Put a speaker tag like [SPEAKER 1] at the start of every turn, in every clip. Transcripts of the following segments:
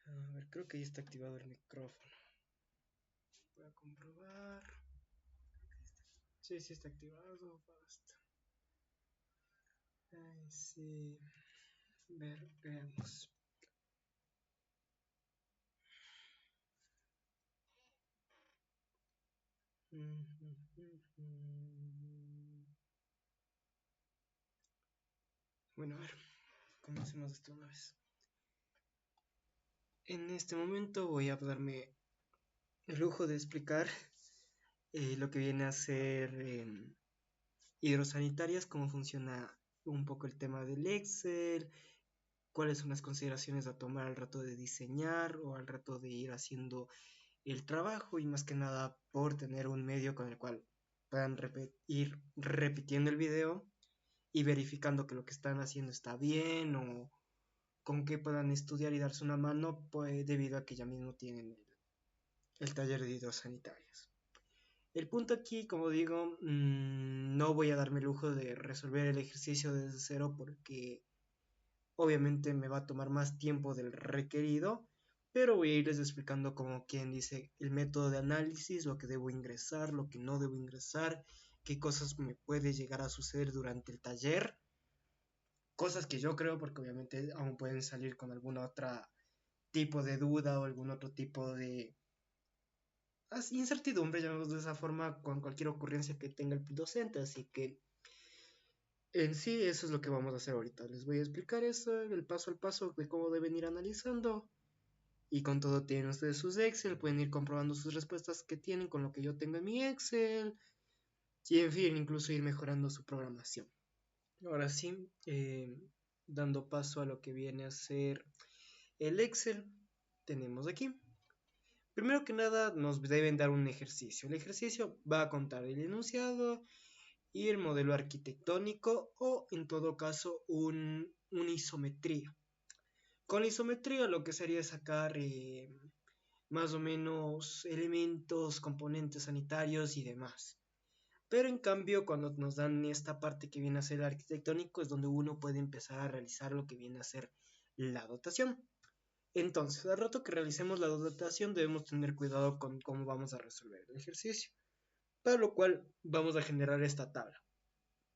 [SPEAKER 1] A ver, creo que ya está activado el micrófono. Voy a comprobar. Sí, sí está activado. Basta. Ay, sí. Veamos. Bueno, a ver, comencemos esto una vez. En este momento voy a darme el lujo de explicar lo que viene a ser hidrosanitarias, cómo funciona un poco el tema del Excel, cuáles son las consideraciones a tomar al rato de diseñar o al rato de ir haciendo el trabajo y más que nada por tener un medio con el cual puedan ir repitiendo el video y verificando que lo que están haciendo está bien o con que puedan estudiar y darse una mano, pues debido a que ya mismo tienen el taller de hidrosanitarias. El punto aquí, como digo, no voy a darme el lujo de resolver el ejercicio desde cero porque obviamente me va a tomar más tiempo del requerido, pero voy a irles explicando como quien dice el método de análisis, lo que debo ingresar, lo que no debo ingresar, qué cosas me puede llegar a suceder durante el taller, cosas que yo creo porque obviamente aún pueden salir con alguna otra tipo de duda o algún otro tipo de incertidumbre, llamamos de esa forma, con cualquier ocurrencia que tenga el docente, así que en sí eso es lo que vamos a hacer ahorita. Les voy a explicar eso, el paso al paso de cómo deben ir analizando. Y con todo tienen ustedes sus Excel, pueden ir comprobando sus respuestas que tienen con lo que yo tengo en mi Excel. Y en fin, incluso ir mejorando su programación. Ahora sí, dando paso a lo que viene a ser el Excel, tenemos aquí. Primero que nada, nos deben dar un ejercicio. El ejercicio va a contar el enunciado y el modelo arquitectónico o, en todo caso, una isometría. Con la isometría lo que sería sacar más o menos elementos, componentes sanitarios y demás. Pero en cambio, cuando nos dan esta parte que viene a ser el arquitectónico, es donde uno puede empezar a realizar lo que viene a ser la dotación. Entonces, al rato que realicemos la dotación, debemos tener cuidado con cómo vamos a resolver el ejercicio. Para lo cual, vamos a generar esta tabla.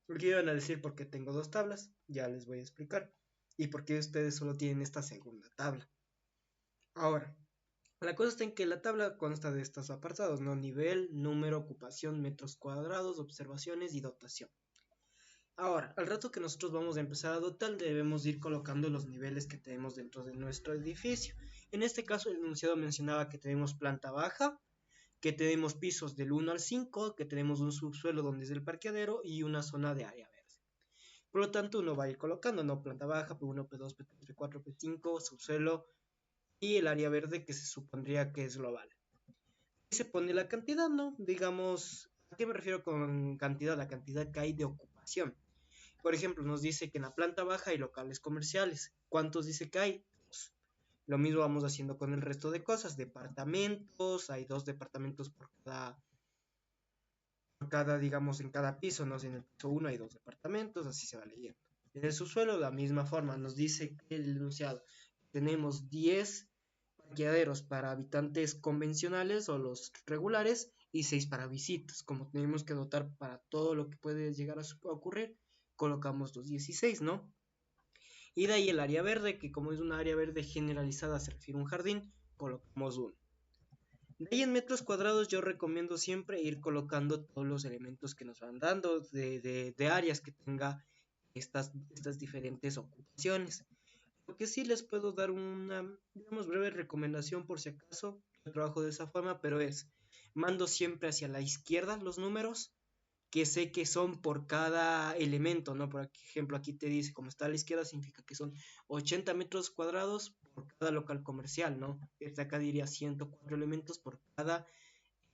[SPEAKER 1] Porque iban a decir por qué tengo dos tablas, ya les voy a explicar. Y por qué ustedes solo tienen esta segunda tabla. Ahora, la cosa está en que la tabla consta de estos apartados, ¿no? Nivel, número, ocupación, metros cuadrados, observaciones y dotación. Ahora, al rato que nosotros vamos a empezar a dotar, debemos ir colocando los niveles que tenemos dentro de nuestro edificio. En este caso, el enunciado mencionaba que tenemos planta baja, que tenemos pisos del 1 al 5, que tenemos un subsuelo donde es el parqueadero y una zona de área verde. Por lo tanto, uno va a ir colocando, ¿no? Planta baja, P1, P2, P3, P4, P5, subsuelo y el área verde que se supondría que es global. Se pone la cantidad, ¿no? Digamos, ¿a qué me refiero con cantidad? La cantidad que hay de ocupación. Por ejemplo, nos dice que en la planta baja hay locales comerciales. ¿Cuántos dice que hay? Dos. Lo mismo vamos haciendo con el resto de cosas. Departamentos, hay dos departamentos digamos, en cada piso, ¿no? Si en el piso 1 hay dos departamentos, así se va leyendo. En el subsuelo, de la misma forma, nos dice el enunciado. Tenemos 10 parqueaderos para habitantes convencionales o los regulares y 6 para visitas. Como tenemos que dotar para todo lo que puede llegar a ocurrir, colocamos los 16, ¿no? Y de ahí el área verde, que como es una área verde generalizada, se refiere a un jardín, colocamos uno. De ahí en metros cuadrados yo recomiendo siempre ir colocando todos los elementos que nos van dando de áreas que tenga estas diferentes ocupaciones. Lo que sí les puedo dar una, digamos, breve recomendación por si acaso, yo trabajo de esa forma, pero mando siempre hacia la izquierda los números, que sé que son por cada elemento, ¿no? Por ejemplo, aquí te dice, como está a la izquierda, significa que son 80 metros cuadrados por cada local comercial, ¿no? Desde acá diría 104 elementos por cada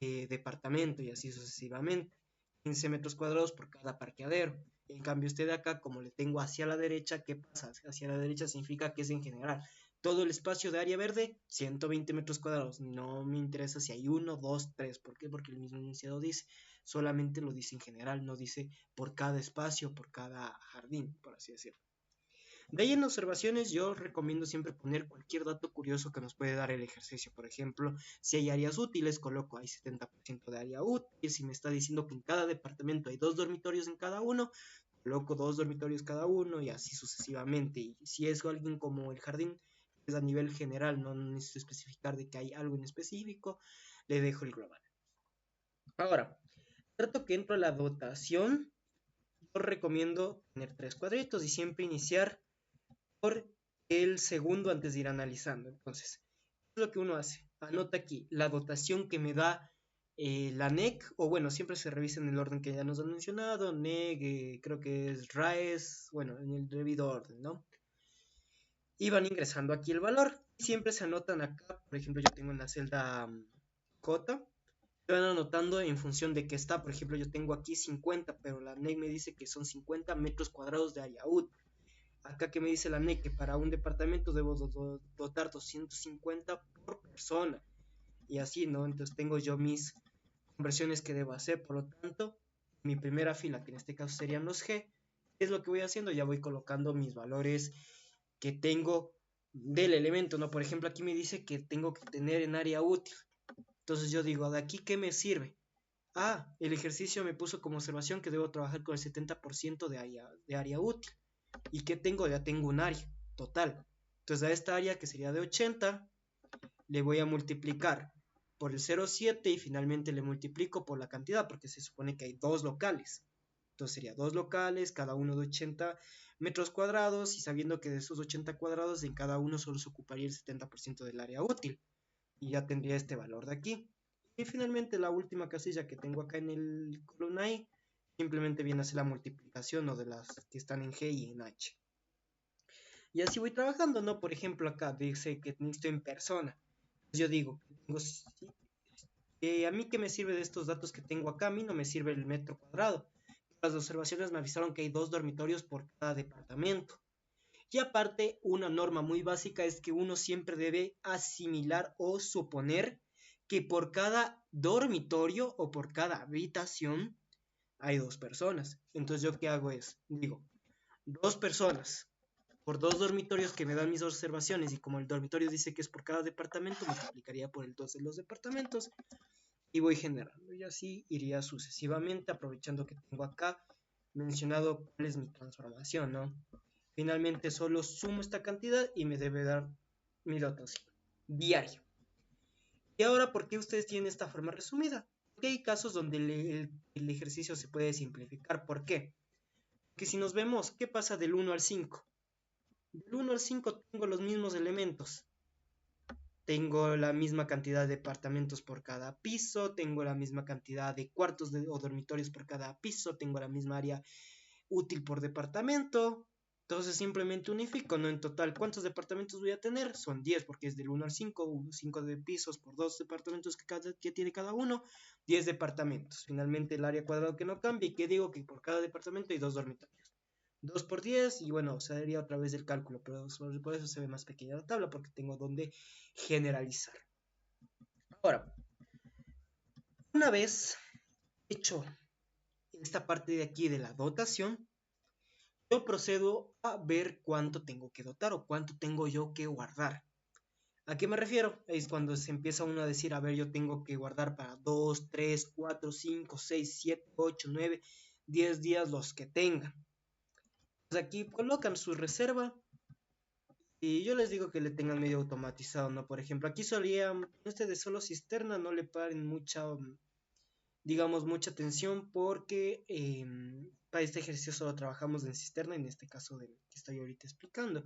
[SPEAKER 1] departamento y así sucesivamente. 15 metros cuadrados por cada parqueadero. En cambio, este de acá, como le tengo hacia la derecha, ¿qué pasa? Hacia la derecha significa que es en general. Todo el espacio de área verde, 120 metros cuadrados. No me interesa si hay uno, dos, tres. ¿Por qué? Porque el mismo enunciado dice, solamente lo dice en general, no dice por cada espacio, por cada jardín, por así decirlo. De ahí en observaciones yo recomiendo siempre poner cualquier dato curioso que nos puede dar el ejercicio. Por ejemplo, si hay áreas útiles, coloco ahí 70% de área útil. Si me está diciendo que en cada departamento hay 2 dormitorios en cada uno, coloco 2 dormitorios cada uno y así sucesivamente. Y si es alguien como el jardín, es a nivel general, no necesito especificar de que hay algo en específico, le dejo el global. Ahora, trato que entro a la dotación, yo recomiendo tener 3 cuadritos y siempre iniciar por el segundo antes de ir analizando. Entonces, ¿qué es lo que uno hace? Anota aquí la dotación que me da la NEC, o bueno, siempre se revisa en el orden que ya nos han mencionado, NEC, creo que es RAES, bueno, en el debido orden, ¿no? Y van ingresando aquí el valor, y siempre se anotan acá, por ejemplo, yo tengo en la celda J, se van anotando en función de que está, por ejemplo, yo tengo aquí 50, pero la NEC me dice que son 50 metros cuadrados de área útil. Acá que me dice la NEC que para un departamento debo dotar 250 por persona. Y así, ¿no? Entonces tengo yo mis conversiones que debo hacer. Por lo tanto, mi primera fila, que en este caso serían los G, ¿qué es lo que voy haciendo? Ya voy colocando mis valores que tengo del elemento, ¿no? Por ejemplo, aquí me dice que tengo que tener en área útil. Entonces yo digo, ¿de aquí qué me sirve? Ah, el ejercicio me puso como observación que debo trabajar con el 70% de área útil. ¿Y qué tengo? Ya tengo un área total. Entonces a esta área que sería de 80 le voy a multiplicar por el 0,7 y finalmente le multiplico por la cantidad porque se supone que hay 2 locales. Entonces sería 2 locales, cada uno de 80 metros cuadrados y sabiendo que de esos 80 cuadrados en cada uno solo se ocuparía el 70% del área útil. Y ya tendría este valor de aquí. Y finalmente la última casilla que tengo acá en el columna I simplemente viene a ser la multiplicación o de las que están en G y en H. Y así voy trabajando, ¿no? Por ejemplo, acá dice que necesito en persona. Pues yo digo, a mí qué me sirve de estos datos que tengo acá, a mí no me sirve el metro cuadrado. Las observaciones me avisaron que hay 2 dormitorios por cada departamento. Y aparte, una norma muy básica es que uno siempre debe asimilar o suponer que por cada dormitorio o por cada habitación hay 2 personas. Entonces, ¿yo qué hago es? Digo, 2 personas por 2 dormitorios que me dan mis observaciones y como el dormitorio dice que es por cada departamento, multiplicaría por el 2 de los departamentos y voy generando. Y así iría sucesivamente, aprovechando que tengo acá mencionado cuál es mi transformación, ¿no? Finalmente solo sumo esta cantidad y me debe dar mi dotación diaria. Y ahora, ¿por qué ustedes tienen esta forma resumida? Porque hay casos donde el ejercicio se puede simplificar. ¿Por qué? Porque si nos vemos, ¿qué pasa del 1 al 5? Del 1 al 5 tengo los mismos elementos. Tengo la misma cantidad de departamentos por cada piso, tengo la misma cantidad de cuartos o dormitorios por cada piso, tengo la misma área útil por departamento. Entonces simplemente unifico, ¿no? En total, ¿cuántos departamentos voy a tener? Son 10 porque es del 1 al 5, 5 de pisos por 2 departamentos que tiene cada uno, 10 departamentos. Finalmente el área cuadrada que no cambia y que digo que por cada departamento hay 2 dormitorios. 2 por 10 y bueno, sería otra vez el cálculo, pero por eso se ve más pequeña la tabla porque tengo donde generalizar. Ahora, una vez hecho esta parte de aquí de la dotación, yo procedo a ver cuánto tengo que dotar o cuánto tengo yo que guardar. ¿A qué me refiero? Es cuando se empieza uno a decir, a ver, yo tengo que guardar para 2, 3, 4, 5, 6, 7, 8, 9, 10 días los que tengan. Pues aquí colocan su reserva y yo les digo que le tengan medio automatizado, ¿no? Por ejemplo, aquí solía, este de solo cisterna, no le paren mucha, digamos, mucha atención porque para este ejercicio solo trabajamos en cisterna, en este caso del que estoy ahorita explicando.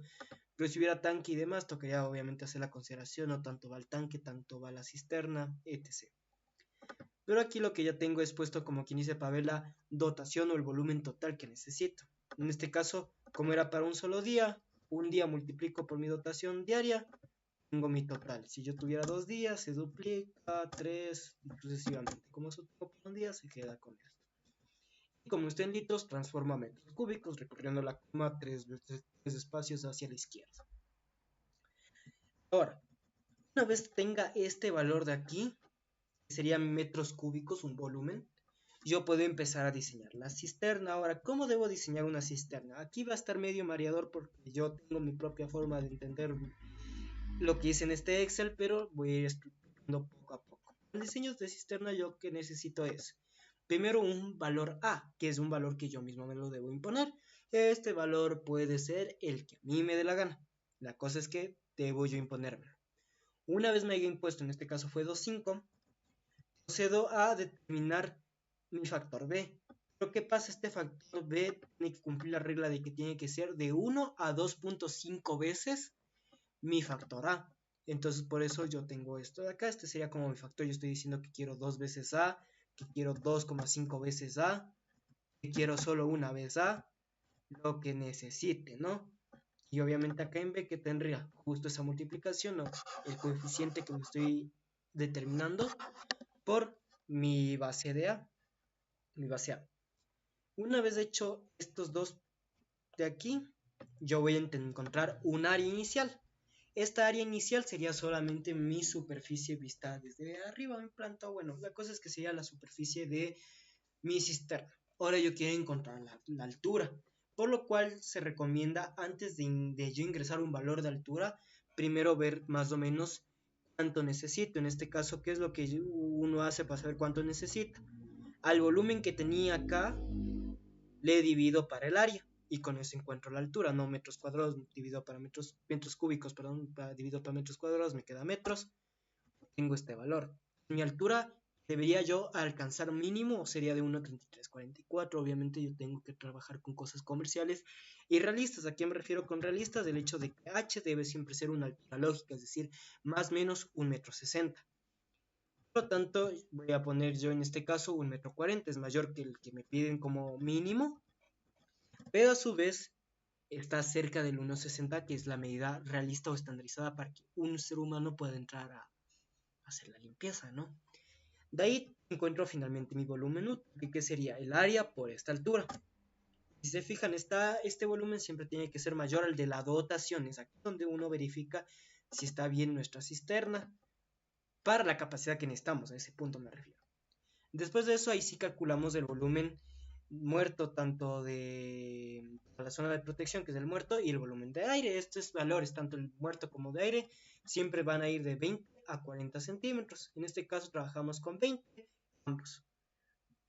[SPEAKER 1] Pero si hubiera tanque y demás, tocaría obviamente hacer la consideración, no tanto va el tanque, tanto va la cisterna, etc. Pero aquí lo que ya tengo es puesto como quien dice para ver la dotación o el volumen total que necesito. En este caso, como era para un solo día, un día multiplico por mi dotación diaria, tengo mi total. Si yo tuviera 2 días, se duplica, 3, sucesivamente. Como eso tengo por un día, se queda con esto. Y como está en litros, transforma a metros cúbicos, recorriendo la coma 3 espacios hacia la izquierda. Ahora, una vez tenga este valor de aquí, que serían metros cúbicos, un volumen, yo puedo empezar a diseñar la cisterna. Ahora, ¿cómo debo diseñar una cisterna? Aquí va a estar medio mareador porque yo tengo mi propia forma de entender lo que hice en este Excel, pero voy a ir explicando poco a poco. En diseños de cisterna yo que necesito es, primero un valor A, que es un valor que yo mismo me lo debo imponer. Este valor puede ser el que a mí me dé la gana. La cosa es que debo yo imponérmelo. Una vez me haya impuesto, en este caso fue 2,5, procedo a determinar mi factor B. Pero ¿qué pasa? Este factor B tiene que cumplir la regla de que tiene que ser de 1 a 2,5 veces mi factor A. Entonces por eso yo tengo esto de acá. Este sería como mi factor. Yo estoy diciendo que quiero 2 veces A, que quiero 2,5 veces A, que quiero solo una vez A, lo que necesite, ¿no? Y obviamente acá en B que tendría justo esa multiplicación, ¿no? El coeficiente que me estoy determinando por mi base de A, mi base A. Una vez hecho estos dos de aquí, yo voy a encontrar un área inicial. Esta área inicial sería solamente mi superficie vista desde arriba, en planta. Bueno, la cosa es que sería la superficie de mi cisterna. Ahora yo quiero encontrar la altura, por lo cual se recomienda antes de yo ingresar un valor de altura, primero ver más o menos cuánto necesito. En este caso, ¿qué es lo que uno hace para saber cuánto necesita? Al volumen que tenía acá, le divido para el área y con eso encuentro la altura, no metros cuadrados, divido para metros cúbicos, perdón, divido para metros cuadrados, me queda metros, tengo este valor. Mi altura debería yo alcanzar mínimo, sería de 1,3344, obviamente yo tengo que trabajar con cosas comerciales y realistas. ¿A qué me refiero con realistas? El hecho de que h debe siempre ser una altura lógica, es decir, más o menos 1,60 m. Por lo tanto, voy a poner yo en este caso 1,40 m, es mayor que el que me piden como mínimo, pero a su vez está cerca del 1,60, que es la medida realista o estandarizada para que un ser humano pueda entrar a hacer la limpieza, ¿no? De ahí encuentro finalmente mi volumen útil, que sería el área por esta altura. Si se fijan, este volumen siempre tiene que ser mayor al de la dotación, es aquí donde uno verifica si está bien nuestra cisterna para la capacidad que necesitamos, a ese punto me refiero. Después de eso, ahí sí calculamos el volumen muerto, tanto de la zona de protección, que es el muerto, y el volumen de aire. Estos valores, tanto el muerto como de aire, siempre van a ir de 20 a 40 centímetros. En este caso trabajamos con 20, ambos.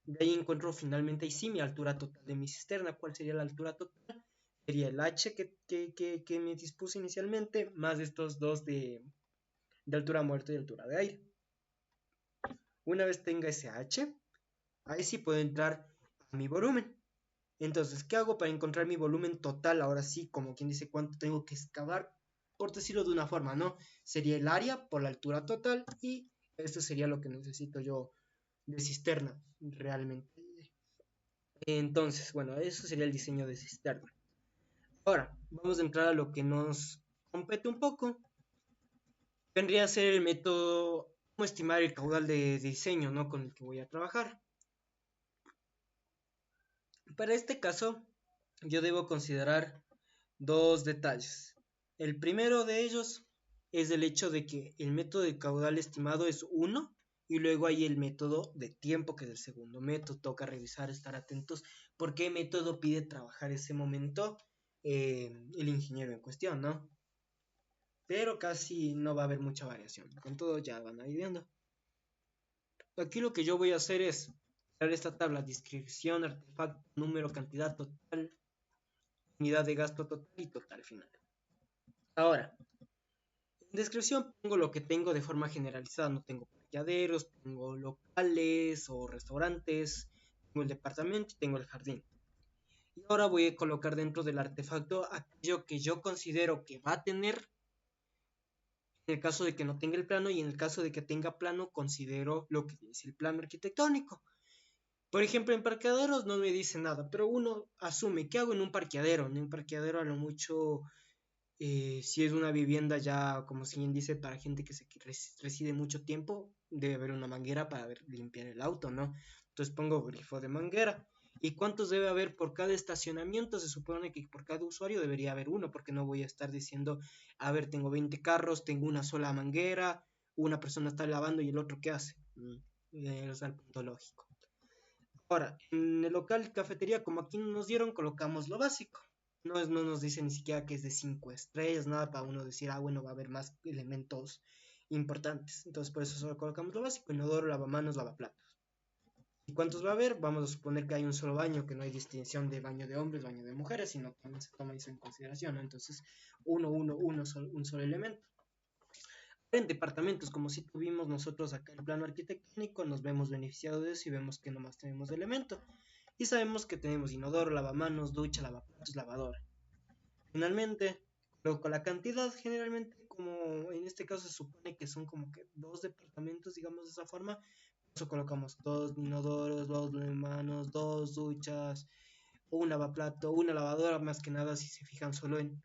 [SPEAKER 1] De ahí encuentro finalmente, ahí sí, mi altura total de mi cisterna. ¿Cuál sería la altura total? Sería el H que me dispuse inicialmente, más estos dos de altura muerta y altura de aire. Una vez tenga ese H, ahí sí puedo entrar a mi volumen. Entonces, ¿qué hago para encontrar mi volumen total? Ahora sí, como quien dice, cuánto tengo que excavar, por decirlo de una forma, ¿no? Sería el área por la altura total y esto sería lo que necesito yo de cisterna, realmente. Entonces, bueno, eso sería el diseño de cisterna. Ahora, vamos a entrar a lo que nos compete un poco. Vendría a ser el método, cómo estimar el caudal de diseño, ¿no? Con el que voy a trabajar. Para este caso, yo debo considerar dos detalles. El primero de ellos es el hecho de que el método de caudal estimado es 1 y luego hay el método de tiempo, que es el segundo método. Toca revisar, estar atentos por qué método pide trabajar ese momento el ingeniero en cuestión, ¿no? Pero casi no va a haber mucha variación. Con todo ya van a ir viendo. Aquí lo que yo voy a hacer es crear esta tabla: descripción, artefacto, número, cantidad total, unidad de gasto total y total final. Ahora, en descripción pongo lo que tengo de forma generalizada. No tengo parqueaderos, tengo locales o restaurantes, tengo el departamento y tengo el jardín. Y ahora voy a colocar dentro del artefacto aquello que yo considero que va a tener en el caso de que no tenga el plano, y en el caso de que tenga plano considero lo que dice el plano arquitectónico. Por ejemplo, en parqueaderos no me dice nada, pero uno asume, ¿qué hago en un parqueadero? En un parqueadero a lo mucho, si es una vivienda ya, como si bien dice, para gente que reside mucho tiempo, debe haber una manguera para limpiar el auto, ¿no? Entonces pongo grifo de manguera. ¿Y cuántos debe haber por cada estacionamiento? Se supone que por cada usuario debería haber uno, porque no voy a estar diciendo, a ver, tengo 20 carros, tengo una sola manguera, una persona está lavando y el otro ¿qué hace? Es el punto lógico. Ahora, en el local cafetería, como aquí no nos dieron, colocamos lo básico. No nos dice ni siquiera que es de 5 estrellas, nada para uno decir, ah, bueno, va a haber más elementos importantes. Entonces, por eso solo colocamos lo básico: inodoro, lavamanos, lavaplatos. ¿Y cuántos va a haber? Vamos a suponer que hay un solo baño, que no hay distinción de baño de hombres, baño de mujeres, sino también se toma eso en consideración, ¿no? Entonces, un solo elemento. En departamentos, como si tuvimos nosotros acá el plano arquitectónico, nos vemos beneficiados de eso y vemos que nomás tenemos de elemento. Y sabemos que tenemos inodoro, lavamanos, ducha, lavaplatos, lavadora. Finalmente, luego con la cantidad, generalmente, como en este caso se supone que son como que dos departamentos, digamos de esa forma, por eso colocamos dos inodoros, dos lavamanos, dos duchas, un lavaplato, una lavadora, más que nada si se fijan solo en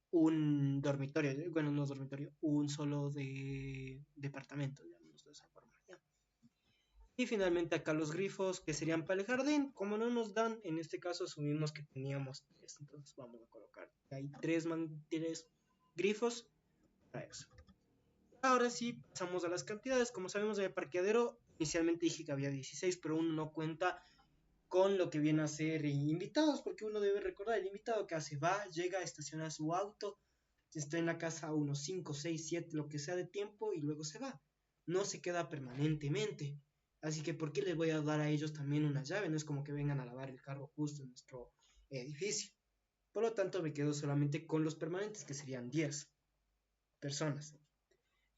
[SPEAKER 1] un dormitorio, bueno, no dormitorio, un solo departamento, digamos de esa forma. ¿Ya? Y finalmente acá los grifos que serían para el jardín, como no nos dan, en este caso asumimos que teníamos tres, entonces vamos a colocar, hay tres grifos para eso. Ahora sí, pasamos a las cantidades. Como sabemos, en el parqueadero inicialmente dije que había 16, pero uno no cuenta con lo que viene a ser invitados, porque uno debe recordar: el invitado que hace, va, llega, estaciona su auto, está en la casa unos 5, 6, 7, lo que sea de tiempo, y luego se va. No se queda permanentemente. Así que, ¿por qué les voy a dar a ellos también una llave? No es como que vengan a lavar el carro justo en nuestro edificio. Por lo tanto, me quedo solamente con los permanentes, que serían 10 personas.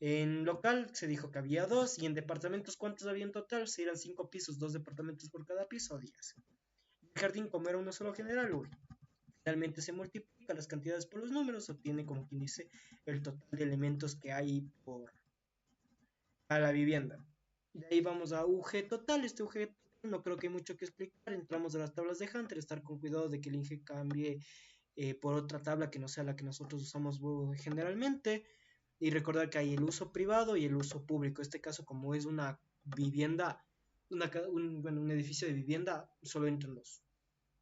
[SPEAKER 1] En local se dijo que había dos, y en departamentos, ¿cuántos había en total? Serían 5 pisos, 2 departamentos por cada piso, 10. El jardín, como era uno solo general, uy, finalmente se multiplica las cantidades por los números, se obtiene, como quien dice, el total de elementos que hay por a la vivienda. De ahí vamos a UG total. Este UG total no creo que hay mucho que explicar. Entramos a las tablas de Hunter, estar con cuidado de que el ING cambie por otra tabla que no sea la que nosotros usamos generalmente. Y recordar que hay el uso privado y el uso público. En este caso, como es una vivienda, un edificio de vivienda, solo entran los.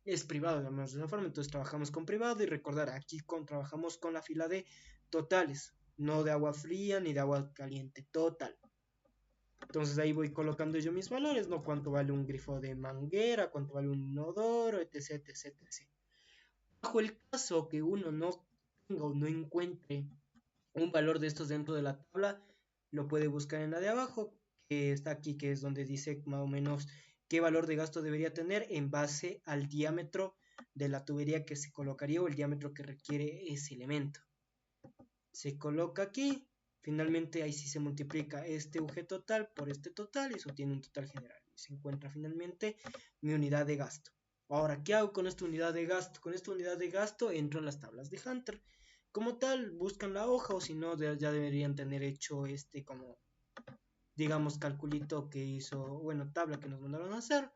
[SPEAKER 1] Es privado, digamos de esa forma. Entonces trabajamos con privado, y recordar, aquí trabajamos con la fila de totales, no de agua fría ni de agua caliente, total. Entonces ahí voy colocando yo mis valores, ¿no? Cuánto vale un grifo de manguera, cuánto vale un inodoro, etc, etc, etc. Bajo el caso que uno no tenga o no encuentre un valor de estos dentro de la tabla, lo puede buscar en la de abajo, que está aquí, que es donde dice más o menos qué valor de gasto debería tener en base al diámetro de la tubería que se colocaría, o el diámetro que requiere ese elemento. Se coloca aquí, finalmente ahí sí se multiplica este UG total por este total, y eso tiene un total general. Y se encuentra finalmente mi unidad de gasto. Ahora, ¿qué hago con esta unidad de gasto? Con esta unidad de gasto entro en las tablas de Hunter. Como tal, buscan la hoja, o si no, ya deberían tener hecho como, digamos, calculito que hizo, bueno, tabla que nos mandaron a hacer.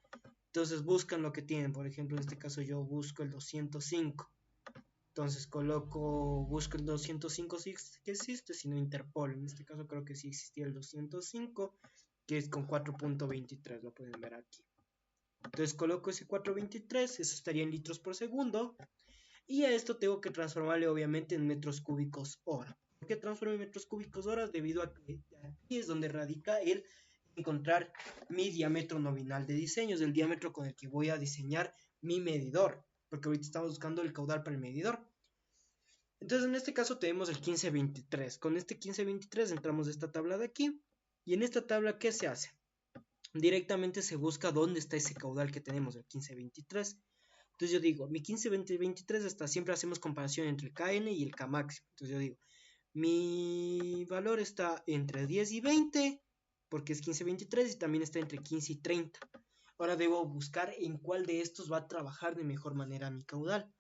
[SPEAKER 1] Entonces buscan lo que tienen. Por ejemplo, en este caso yo busco el 205. Entonces busco el 205 si que existe, si no Interpol. En este caso creo que sí existía el 205, que es con 4.23, lo pueden ver aquí. Entonces coloco ese 4.23, eso estaría en litros por segundo. Y a esto tengo que transformarle obviamente en metros cúbicos hora. ¿Por qué transformo en metros cúbicos hora? Debido a que aquí es donde radica el encontrar mi diámetro nominal de diseño, es el diámetro con el que voy a diseñar mi medidor, porque ahorita estamos buscando el caudal para el medidor. Entonces en este caso tenemos el 1523. Con este 1523 entramos a esta tabla de aquí, y en esta tabla, ¿qué se hace? Directamente se busca dónde está ese caudal que tenemos, el 1523. Entonces yo digo, mi 1523 está, siempre hacemos comparación entre el KN y el K máximo. Entonces yo digo, mi valor está entre 10 y 20, porque es 1523, y también está entre 15 y 30. Ahora debo buscar en cuál de estos va a trabajar de mejor manera mi caudal.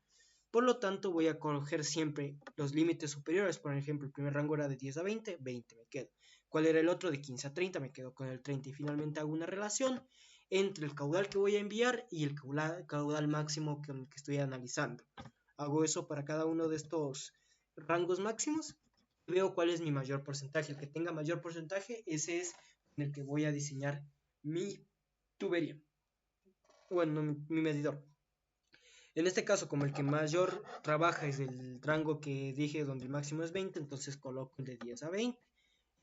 [SPEAKER 1] Por lo tanto, voy a coger siempre los límites superiores. Por ejemplo, el primer rango era de 10 a 20, 20 me quedo. ¿Cuál era el otro? De 15 a 30, me quedo con el 30. Y finalmente hago una relación entre el caudal que voy a enviar y el caudal máximo que estoy analizando. Hago eso para cada uno de estos rangos máximos y veo cuál es mi mayor porcentaje. El que tenga mayor porcentaje, ese es en el que voy a diseñar mi tubería. Bueno, mi medidor. En este caso, como el que mayor trabaja es el rango que dije, donde el máximo es 20, entonces coloco el de 10 a 20.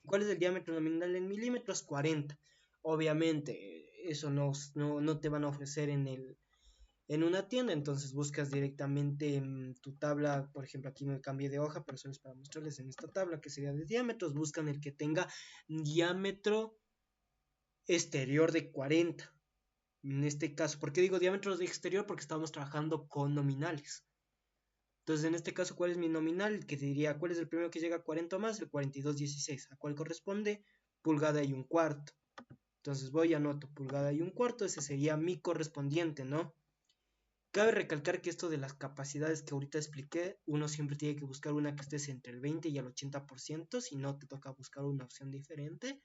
[SPEAKER 1] ¿Cuál es el diámetro nominal en milímetros? 40. Obviamente, eso no te van a ofrecer en una tienda, entonces buscas directamente en tu tabla. Por ejemplo, aquí me cambié de hoja, pero solo es para mostrarles en esta tabla que sería de diámetros. Buscan el que tenga diámetro exterior de 40. En este caso, ¿por qué digo diámetro de exterior? Porque estamos trabajando con nominales. Entonces, en este caso, ¿cuál es mi nominal? Que diría, ¿cuál es el primero que llega a 40 o más? El 42,16. ¿A cuál corresponde? Pulgada y un cuarto. Entonces voy y anoto pulgada y un cuarto. Ese sería mi correspondiente, ¿no? Cabe recalcar que esto de las capacidades que ahorita expliqué, uno siempre tiene que buscar una que estés entre el 20 y el 80%, si no te toca buscar una opción diferente.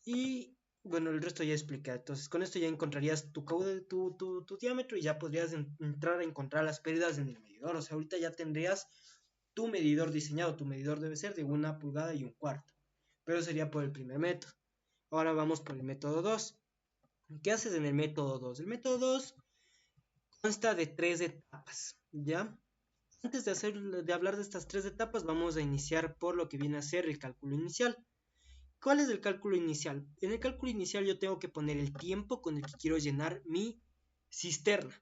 [SPEAKER 1] Y bueno, el resto ya expliqué. Entonces, con esto ya encontrarías tu caudal, tu diámetro, y ya podrías entrar a encontrar las pérdidas en el medidor. O sea, ahorita ya tendrías tu medidor diseñado. Tu medidor debe ser de 1 pulgada y un cuarto. Pero sería por el primer método. Ahora vamos por el método 2. ¿Qué haces en el método 2? El método 2 consta de 3 etapas, ¿ya? Antes de hablar de estas 3 etapas, vamos a iniciar por lo que viene a ser el cálculo inicial. ¿Cuál es el cálculo inicial? En el cálculo inicial yo tengo que poner el tiempo con el que quiero llenar mi cisterna.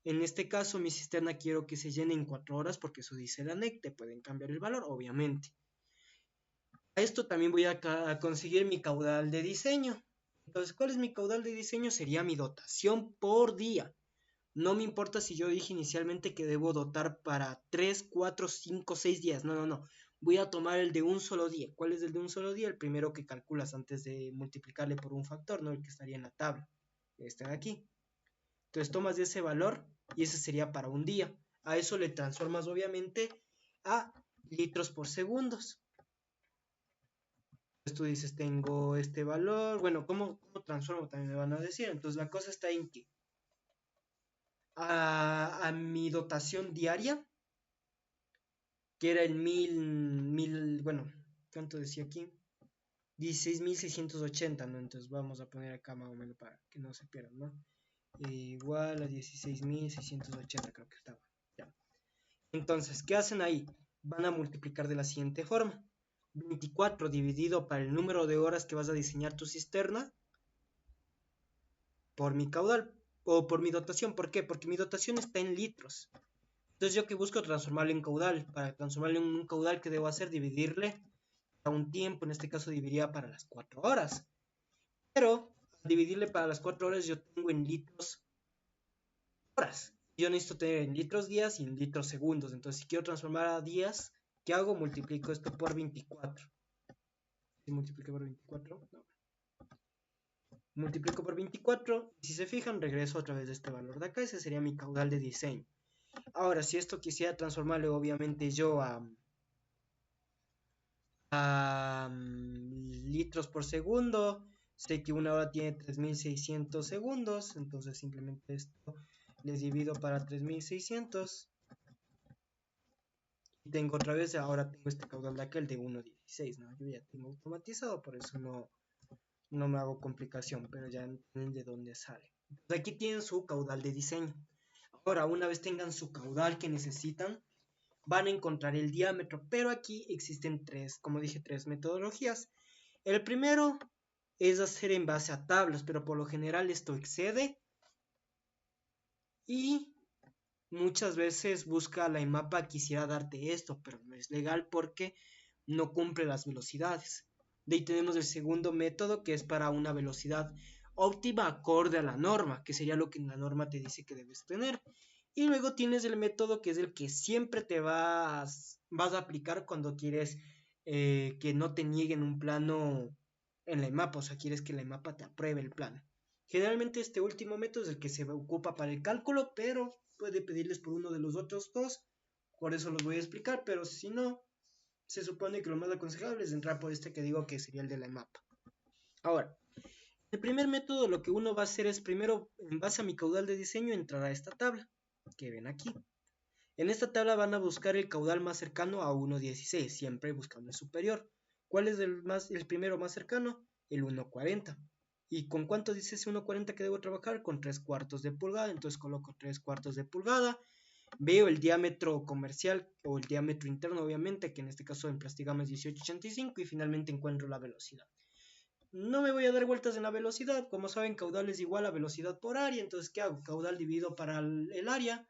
[SPEAKER 1] En este caso, mi cisterna quiero que se llene en 4 horas porque eso dice la NEC. Te pueden cambiar el valor, obviamente. A esto también voy a conseguir mi caudal de diseño. Entonces, ¿cuál es mi caudal de diseño? Sería mi dotación por día. No me importa si yo dije inicialmente que debo dotar para 3, 4, 5, 6 días. No. Voy a tomar el de un solo día. ¿Cuál es el de un solo día? El primero que calculas antes de multiplicarle por un factor, ¿no? El que estaría en la tabla. Este de aquí. Entonces tomas ese valor y ese sería para un día. A eso le transformas obviamente a litros por segundos. Entonces tú dices, tengo este valor. Bueno, ¿cómo transformo? También me van a decir. Entonces la cosa está en que a mi dotación diaria, que era el bueno, ¿cuánto decía aquí? 16,680, ¿no? Entonces vamos a poner acá más o menos para que no se pierdan, ¿no? Igual a 16,680 creo que estaba. Ya. Entonces, ¿qué hacen ahí? Van a multiplicar de la siguiente forma. 24 dividido para el número de horas que vas a diseñar tu cisterna por mi caudal o por mi dotación. ¿Por qué? Porque mi dotación está en litros. Entonces yo que busco transformarlo en caudal. Para transformarlo en un caudal, que debo hacer? Dividirle a un tiempo. En este caso dividiría para las 4 horas. Pero al dividirle para las 4 horas yo tengo en litros horas. Yo necesito tener en litros días y en litros segundos. Entonces si quiero transformar a días, ¿qué hago? Multiplico esto por 24. ¿Sí multiplico por 24? No. Multiplico por 24. Y si se fijan, regreso otra vez de este valor de acá. Ese sería mi caudal de diseño. Ahora, si esto quisiera transformarle obviamente yo a litros por segundo, sé que una hora tiene 3,600 segundos, entonces simplemente esto les divido para 3,600 y tengo otra vez, ahora tengo este caudal de aquel de 1,16, ¿no? Yo ya tengo automatizado, por eso no me hago complicación, pero ya entienden de dónde sale. Entonces aquí tienen su caudal de diseño. Ahora, una vez tengan su caudal que necesitan, van a encontrar el diámetro, pero aquí existen como dije, tres metodologías. El primero es hacer en base a tablas, pero por lo general esto excede y muchas veces busca la IMAPA, quisiera darte esto, pero no es legal porque no cumple las velocidades. De ahí tenemos el segundo método, que es para una velocidad óptima acorde a la norma, que sería lo que la norma te dice que debes tener. Y luego tienes el método que es el que siempre te vas a aplicar cuando quieres que no te nieguen un plano en la IMAPA, o sea, quieres que la IMAPA te apruebe el plano. Generalmente este último método es el que se ocupa para el cálculo, pero puede pedirles por uno de los otros dos, por eso los voy a explicar, pero si no, se supone que lo más aconsejable es entrar por este que digo que sería el de la IMAPA. Ahora, el primer método lo que uno va a hacer es primero, en base a mi caudal de diseño, entrar a esta tabla que ven aquí. En esta tabla van a buscar el caudal más cercano a 1,16, siempre buscando el superior. ¿Cuál es el primero más cercano? El 1,40. ¿Y con cuánto dice ese 1,40 que debo trabajar? Con 3/4 de pulgada, entonces coloco 3/4 de pulgada. Veo el diámetro comercial o el diámetro interno, obviamente, que en este caso en Plastigama es 1885, y finalmente encuentro la velocidad. No me voy a dar vueltas en la velocidad. Como saben, caudal es igual a velocidad por área. Entonces, ¿qué hago? Caudal dividido para el área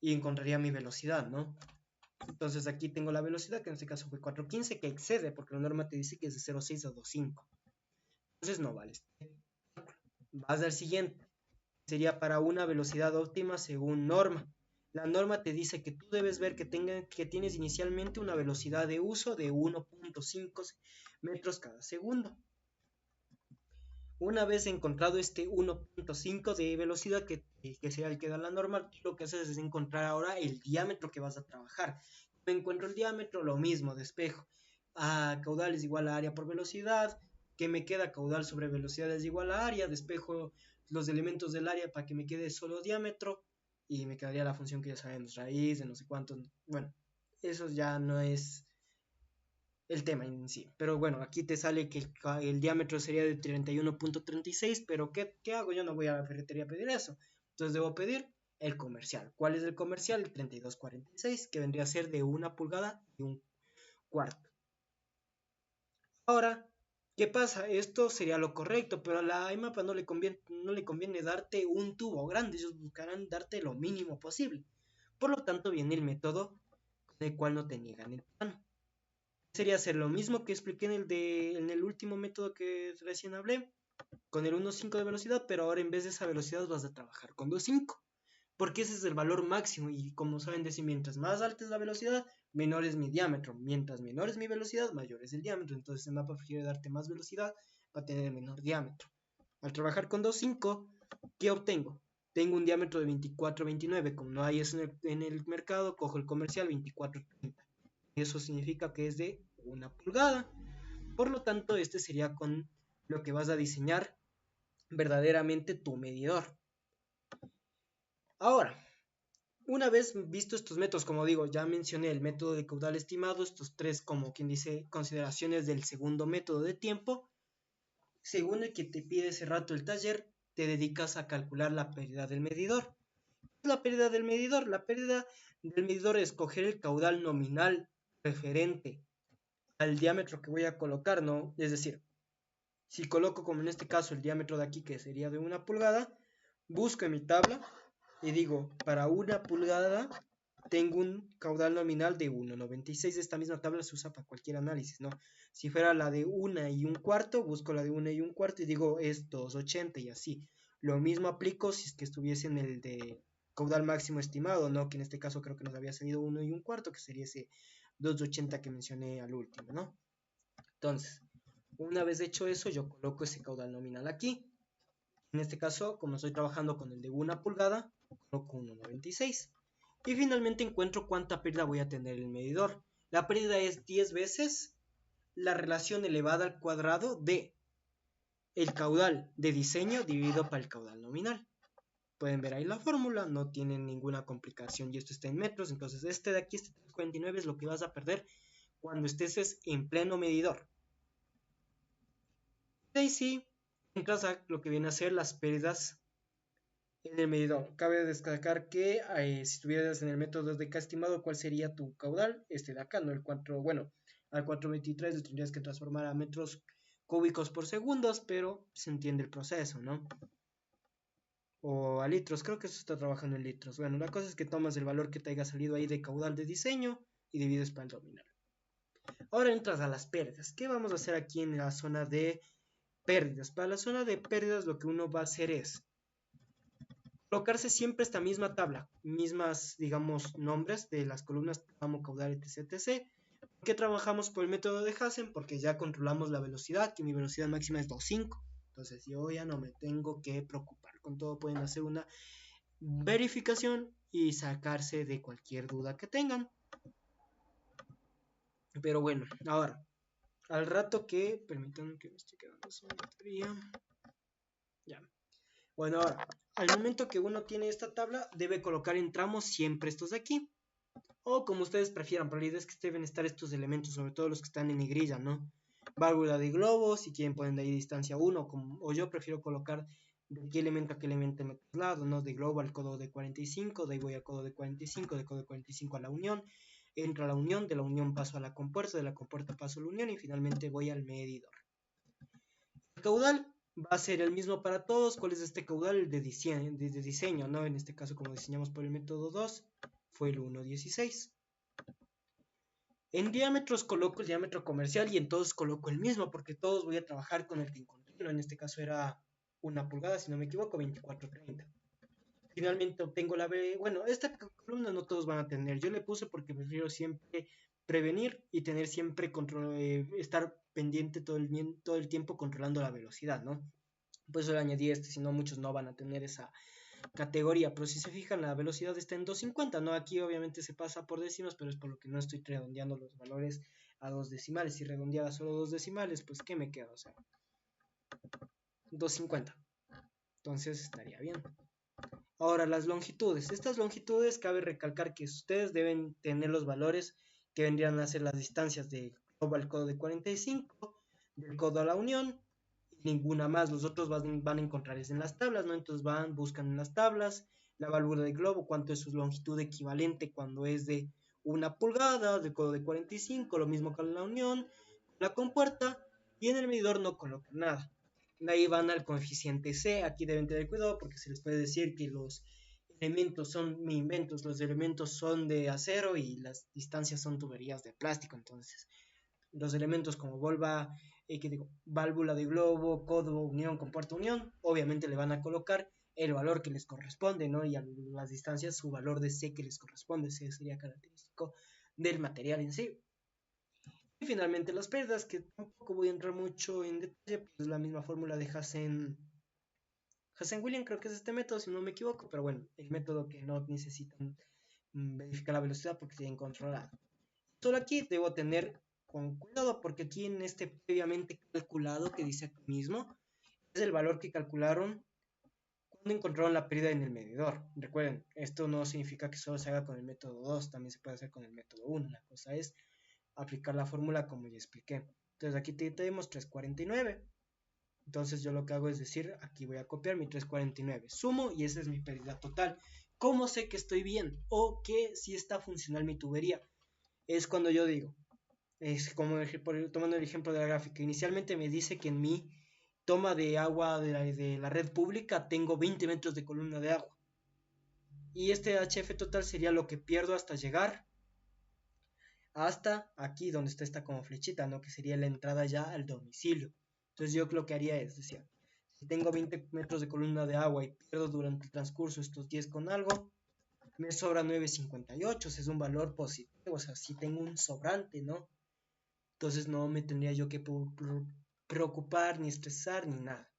[SPEAKER 1] y encontraría mi velocidad, ¿no? Entonces aquí tengo la velocidad, que en este caso fue 415, que excede, porque la norma te dice que es de 0,6 a 2,5. Entonces no vale. Vas al siguiente. Sería para una velocidad óptima según norma. La norma te dice que tú debes ver que tienes inicialmente una velocidad de uso de 1.5 metros cada segundo. Una vez encontrado este 1.5 de velocidad, que sería el que da la norma, lo que haces es encontrar ahora el diámetro que vas a trabajar. Me encuentro el diámetro, lo mismo, despejo. Caudal es igual a área por velocidad. Que me queda? Caudal sobre velocidad es igual a área. Despejo los elementos del área para que me quede solo diámetro. Y me quedaría la función que ya sabemos, raíz de no sé cuánto. Bueno, eso ya no es el tema en sí. Pero bueno, aquí te sale que el diámetro sería de 31.36, pero ¿qué hago? Yo no voy a la ferretería a pedir eso. Entonces debo pedir el comercial. ¿Cuál es el comercial? El 3246, que vendría a ser de 1 pulgada y un cuarto. Ahora, ¿qué pasa? Esto sería lo correcto, pero a la IMAPA no le conviene darte un tubo grande, ellos buscarán darte lo mínimo posible. Por lo tanto, viene el método con el cual no te niegan el plano. Sería hacer lo mismo que expliqué en el último método que recién hablé, con el 1.5 de velocidad, pero ahora en vez de esa velocidad vas a trabajar con 2.5, porque ese es el valor máximo y como saben decir, mientras más alta es la velocidad, menor es mi diámetro, mientras menor es mi velocidad, mayor es el diámetro, entonces el mapa prefiere darte más velocidad para tener menor diámetro. Al trabajar con 2.5, ¿qué obtengo? Tengo un diámetro de 24-29, como no hay eso en el mercado, cojo el comercial 24-30. Eso significa que es de 1 pulgada. Por lo tanto, este sería con lo que vas a diseñar verdaderamente tu medidor. Ahora, una vez visto estos métodos, como digo, ya mencioné el método de caudal estimado, estos tres, como quien dice, consideraciones del segundo método de tiempo. Según el que te pide ese rato el taller, te dedicas a calcular la pérdida del medidor. ¿Qué es la pérdida del medidor? La pérdida del medidor es coger el caudal nominal referente al diámetro que voy a colocar, ¿no? Es decir, si coloco como en este caso el diámetro de aquí, que sería de 1 pulgada, busco en mi tabla y digo, para 1 pulgada tengo un caudal nominal de 1,96. Esta misma tabla se usa para cualquier análisis, ¿no? Si fuera la de 1 y un cuarto, busco la de 1 y un cuarto y digo, es 2,80 y así. Lo mismo aplico si es que estuviese en el de caudal máximo estimado, ¿no? Que en este caso creo que nos había salido 1 y un cuarto, que sería ese 2,80 que mencioné al último, ¿no? Entonces, una vez hecho eso, yo coloco ese caudal nominal aquí. En este caso, como estoy trabajando con el de 1 pulgada, coloco 1,96. Y finalmente encuentro cuánta pérdida voy a tener en el medidor. La pérdida es 10 veces la relación elevada al cuadrado de el caudal de diseño dividido por el caudal nominal. Pueden ver ahí la fórmula, no tiene ninguna complicación y esto está en metros. Entonces este de aquí, este 349, es lo que vas a perder cuando estés en pleno medidor. Y ahí sí, entras a lo que viene a ser las pérdidas en el medidor. Cabe destacar que si estuvieras en el método de K estimado, ¿cuál sería tu caudal? Este de acá, no el 4, bueno, al 423 lo tendrías que transformar a metros cúbicos por segundos, pero se entiende el proceso, ¿no? O a litros, creo que eso está trabajando en litros. Bueno, la cosa es que tomas el valor que te haya salido ahí de caudal de diseño y divides para el nominal. Ahora entras a las pérdidas. ¿Qué vamos a hacer aquí en la zona de pérdidas? Para la zona de pérdidas lo que uno va a hacer es colocarse siempre esta misma tabla, mismas, digamos, nombres de las columnas, tramo, caudal, etc, etc. ¿Por qué trabajamos por el método de Hassen? Porque ya controlamos la velocidad, que mi velocidad máxima es 2.5. Entonces yo ya no me tengo que preocupar. Con todo pueden hacer una verificación y sacarse de cualquier duda que tengan. Pero bueno, ahora, al rato que, permítanme que me esté quedando sin batería. Ya. Bueno, ahora, al momento que uno tiene esta tabla, debe colocar en tramos siempre estos de aquí. O como ustedes prefieran, pero la idea es que deben estar estos elementos, sobre todo los que están en negrilla, ¿no? Válvula de globo, si quieren ponen de ahí distancia 1, o yo prefiero colocar de qué elemento a qué elemento me traslado, ¿no? De globo al codo de 45, de ahí voy al codo de 45, de codo de 45 a la unión, entro a la unión, de la unión paso a la compuerta, de la compuerta paso a la unión y finalmente voy al medidor. caudal va a ser el mismo para todos. ¿Cuál es este caudal? El de diseño, ¿no? En este caso, como diseñamos por el método 2, fue el 1,16. En diámetros coloco el diámetro comercial y en todos coloco el mismo, porque todos voy a trabajar con el que encontré. En este caso era 1 pulgada, si no me equivoco, 24,30. Finalmente obtengo la B. Bueno, esta columna no todos van a tener. Yo le puse porque prefiero siempre prevenir y tener siempre control, estar pendiente todo el tiempo controlando la velocidad, ¿no? Pues yo le añadí este, si no muchos no van a tener esa categoría, pero si se fijan la velocidad está en 250, ¿no? Aquí obviamente se pasa por décimas, pero es por lo que no estoy redondeando los valores a 2 decimales. Si redondeara solo 2 decimales, pues ¿qué me queda? O sea, 250. Entonces estaría bien. Ahora, las longitudes. Estas longitudes cabe recalcar que ustedes deben tener los valores que vendrían a ser las distancias de globo al codo de 45, del codo a la unión, y ninguna más. Los otros van a encontrar es en las tablas, ¿no? Entonces buscan en las tablas la válvula de globo, cuánto es su longitud equivalente cuando es de 1 pulgada, del codo de 45, lo mismo que en la unión, la compuerta, y en el medidor no colocan nada. De ahí van al coeficiente C. Aquí deben tener cuidado porque se les puede decir que los elementos son inventos, los elementos son de acero y las distancias son tuberías de plástico. Entonces, los elementos como válvula de globo, codo, unión, compuerta, unión, obviamente le van a colocar el valor que les corresponde, ¿no? Y a las distancias su valor de C que les corresponde. C sería característico del material en sí. Y finalmente las pérdidas, que tampoco voy a entrar mucho en detalle, pues es la misma fórmula de Hazen-Williams, creo que es este método, si no me equivoco, pero bueno, el método que no necesitan verificar la velocidad porque tienen controlada. Solo aquí debo tener con cuidado porque aquí en este previamente calculado que dice aquí mismo, es el valor que calcularon cuando encontraron la pérdida en el medidor. Recuerden, esto no significa que solo se haga con el método 2, también se puede hacer con el método 1. La cosa es aplicar la fórmula como ya expliqué. Entonces aquí tenemos 349. Entonces yo lo que hago es decir, aquí voy a copiar mi 349. Sumo y esa es mi pérdida total. ¿Cómo sé que estoy bien? O que si está funcional mi tubería. Es cuando yo digo, es como tomando el ejemplo de la gráfica. Inicialmente me dice que en mi toma de agua de la red pública tengo 20 metros de columna de agua. Y este HF total sería lo que pierdo hasta llegar hasta aquí donde está esta como flechita, ¿no? Que sería la entrada ya al domicilio. Entonces yo lo que haría es, decía, si tengo 20 metros de columna de agua y pierdo durante el transcurso estos 10 con algo, me sobra 9,58, es un valor positivo, o sea, si tengo un sobrante, ¿no? Entonces no me tendría yo que preocupar, ni estresar, ni nada.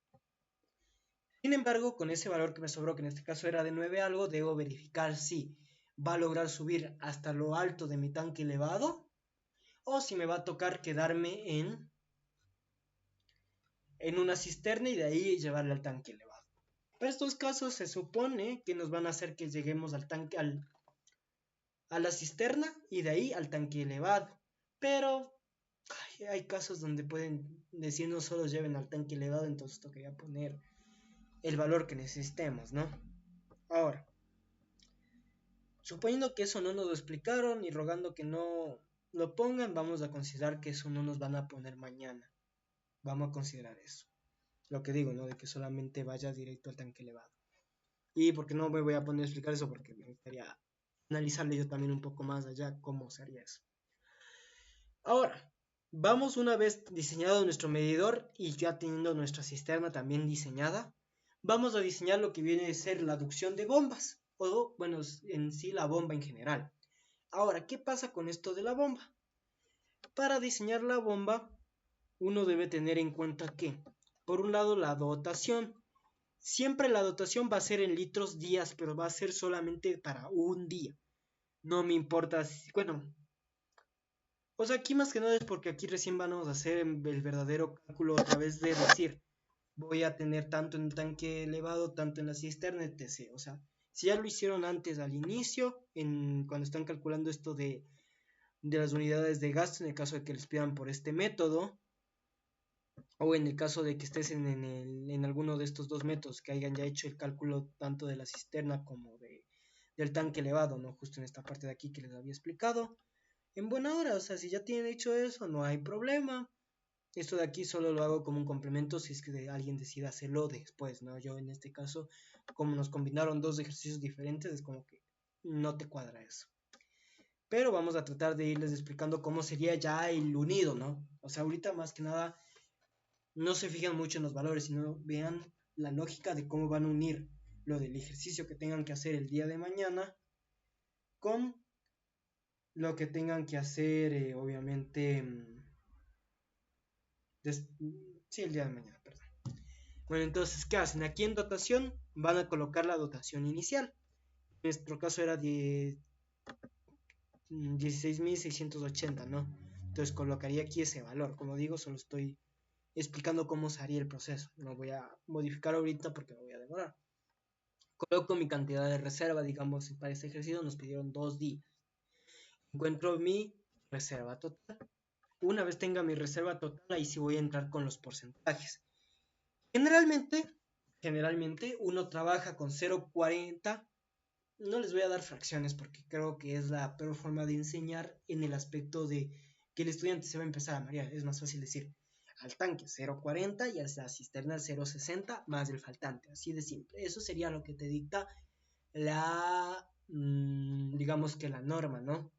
[SPEAKER 1] Sin embargo, con ese valor que me sobró, que en este caso era de 9 algo, debo verificar si va a lograr subir hasta lo alto de mi tanque elevado o si me va a tocar quedarme en una cisterna y de ahí llevarle al tanque elevado. Para estos casos se supone que nos van a hacer que lleguemos al tanque, a la cisterna y de ahí al tanque elevado. Pero hay casos donde pueden decir no solo lleven al tanque elevado, entonces tocaría poner el valor que necesitemos, ¿no? Ahora, suponiendo que eso no nos lo explicaron y rogando que no lo pongan, vamos a considerar que eso no nos van a poner mañana. Vamos a considerar eso. Lo que digo, ¿no? De que solamente vaya directo al tanque elevado. Y porque no me voy a poner a explicar eso, porque me gustaría analizarle yo también un poco más allá cómo se haría eso. Ahora, vamos una vez diseñado nuestro medidor y ya teniendo nuestra cisterna también diseñada, vamos a diseñar lo que viene a ser la aducción de bombas, o bueno, en sí la bomba en general. Ahora, ¿qué pasa con esto de la bomba? Para diseñar la bomba, uno debe tener en cuenta que, por un lado, la dotación. Siempre la dotación va a ser en litros días, pero va a ser solamente para un día. No me importa si, bueno, o sea, aquí más que nada es porque aquí recién vamos a hacer el verdadero cálculo a través de decir, voy a tener tanto en el tanque elevado, tanto en la cisterna, etc. O sea, si ya lo hicieron antes al inicio, cuando están calculando esto de las unidades de gasto, en el caso de que les pidan por este método, o en el caso de que estés en alguno de estos dos métodos, que hayan ya hecho el cálculo tanto de la cisterna como del tanque elevado, ¿no? Justo en esta parte de aquí que les había explicado. En buena hora, o sea, si ya tienen hecho eso, no hay problema. Esto de aquí solo lo hago como un complemento si es que alguien decide hacerlo después, ¿no? Yo en este caso, como nos combinaron dos ejercicios diferentes, es como que no te cuadra eso. Pero vamos a tratar de irles explicando cómo sería ya el unido, ¿no? O sea, ahorita más que nada no se fijan mucho en los valores, sino vean la lógica de cómo van a unir lo del ejercicio que tengan que hacer el día de mañana con lo que tengan que hacer, obviamente, sí, el día de mañana, perdón. Bueno, entonces, ¿qué hacen? Aquí en dotación van a colocar la dotación inicial. En nuestro caso era de 16.680, ¿no? Entonces colocaría aquí ese valor. Como digo, solo estoy explicando cómo se haría el proceso. No voy a modificar ahorita porque me voy a demorar. Coloco mi cantidad de reserva, digamos, para este ejercicio nos pidieron 2 días. Encuentro mi reserva total. Una vez tenga mi reserva total, ahí sí voy a entrar con los porcentajes. Generalmente uno trabaja con 0,40. No les voy a dar fracciones porque creo que es la peor forma de enseñar en el aspecto de que el estudiante se va a empezar a marear. Es más fácil decir al tanque 0,40 y a la cisterna 0,60 más el faltante. Así de simple. Eso sería lo que te dicta digamos que la norma, ¿no?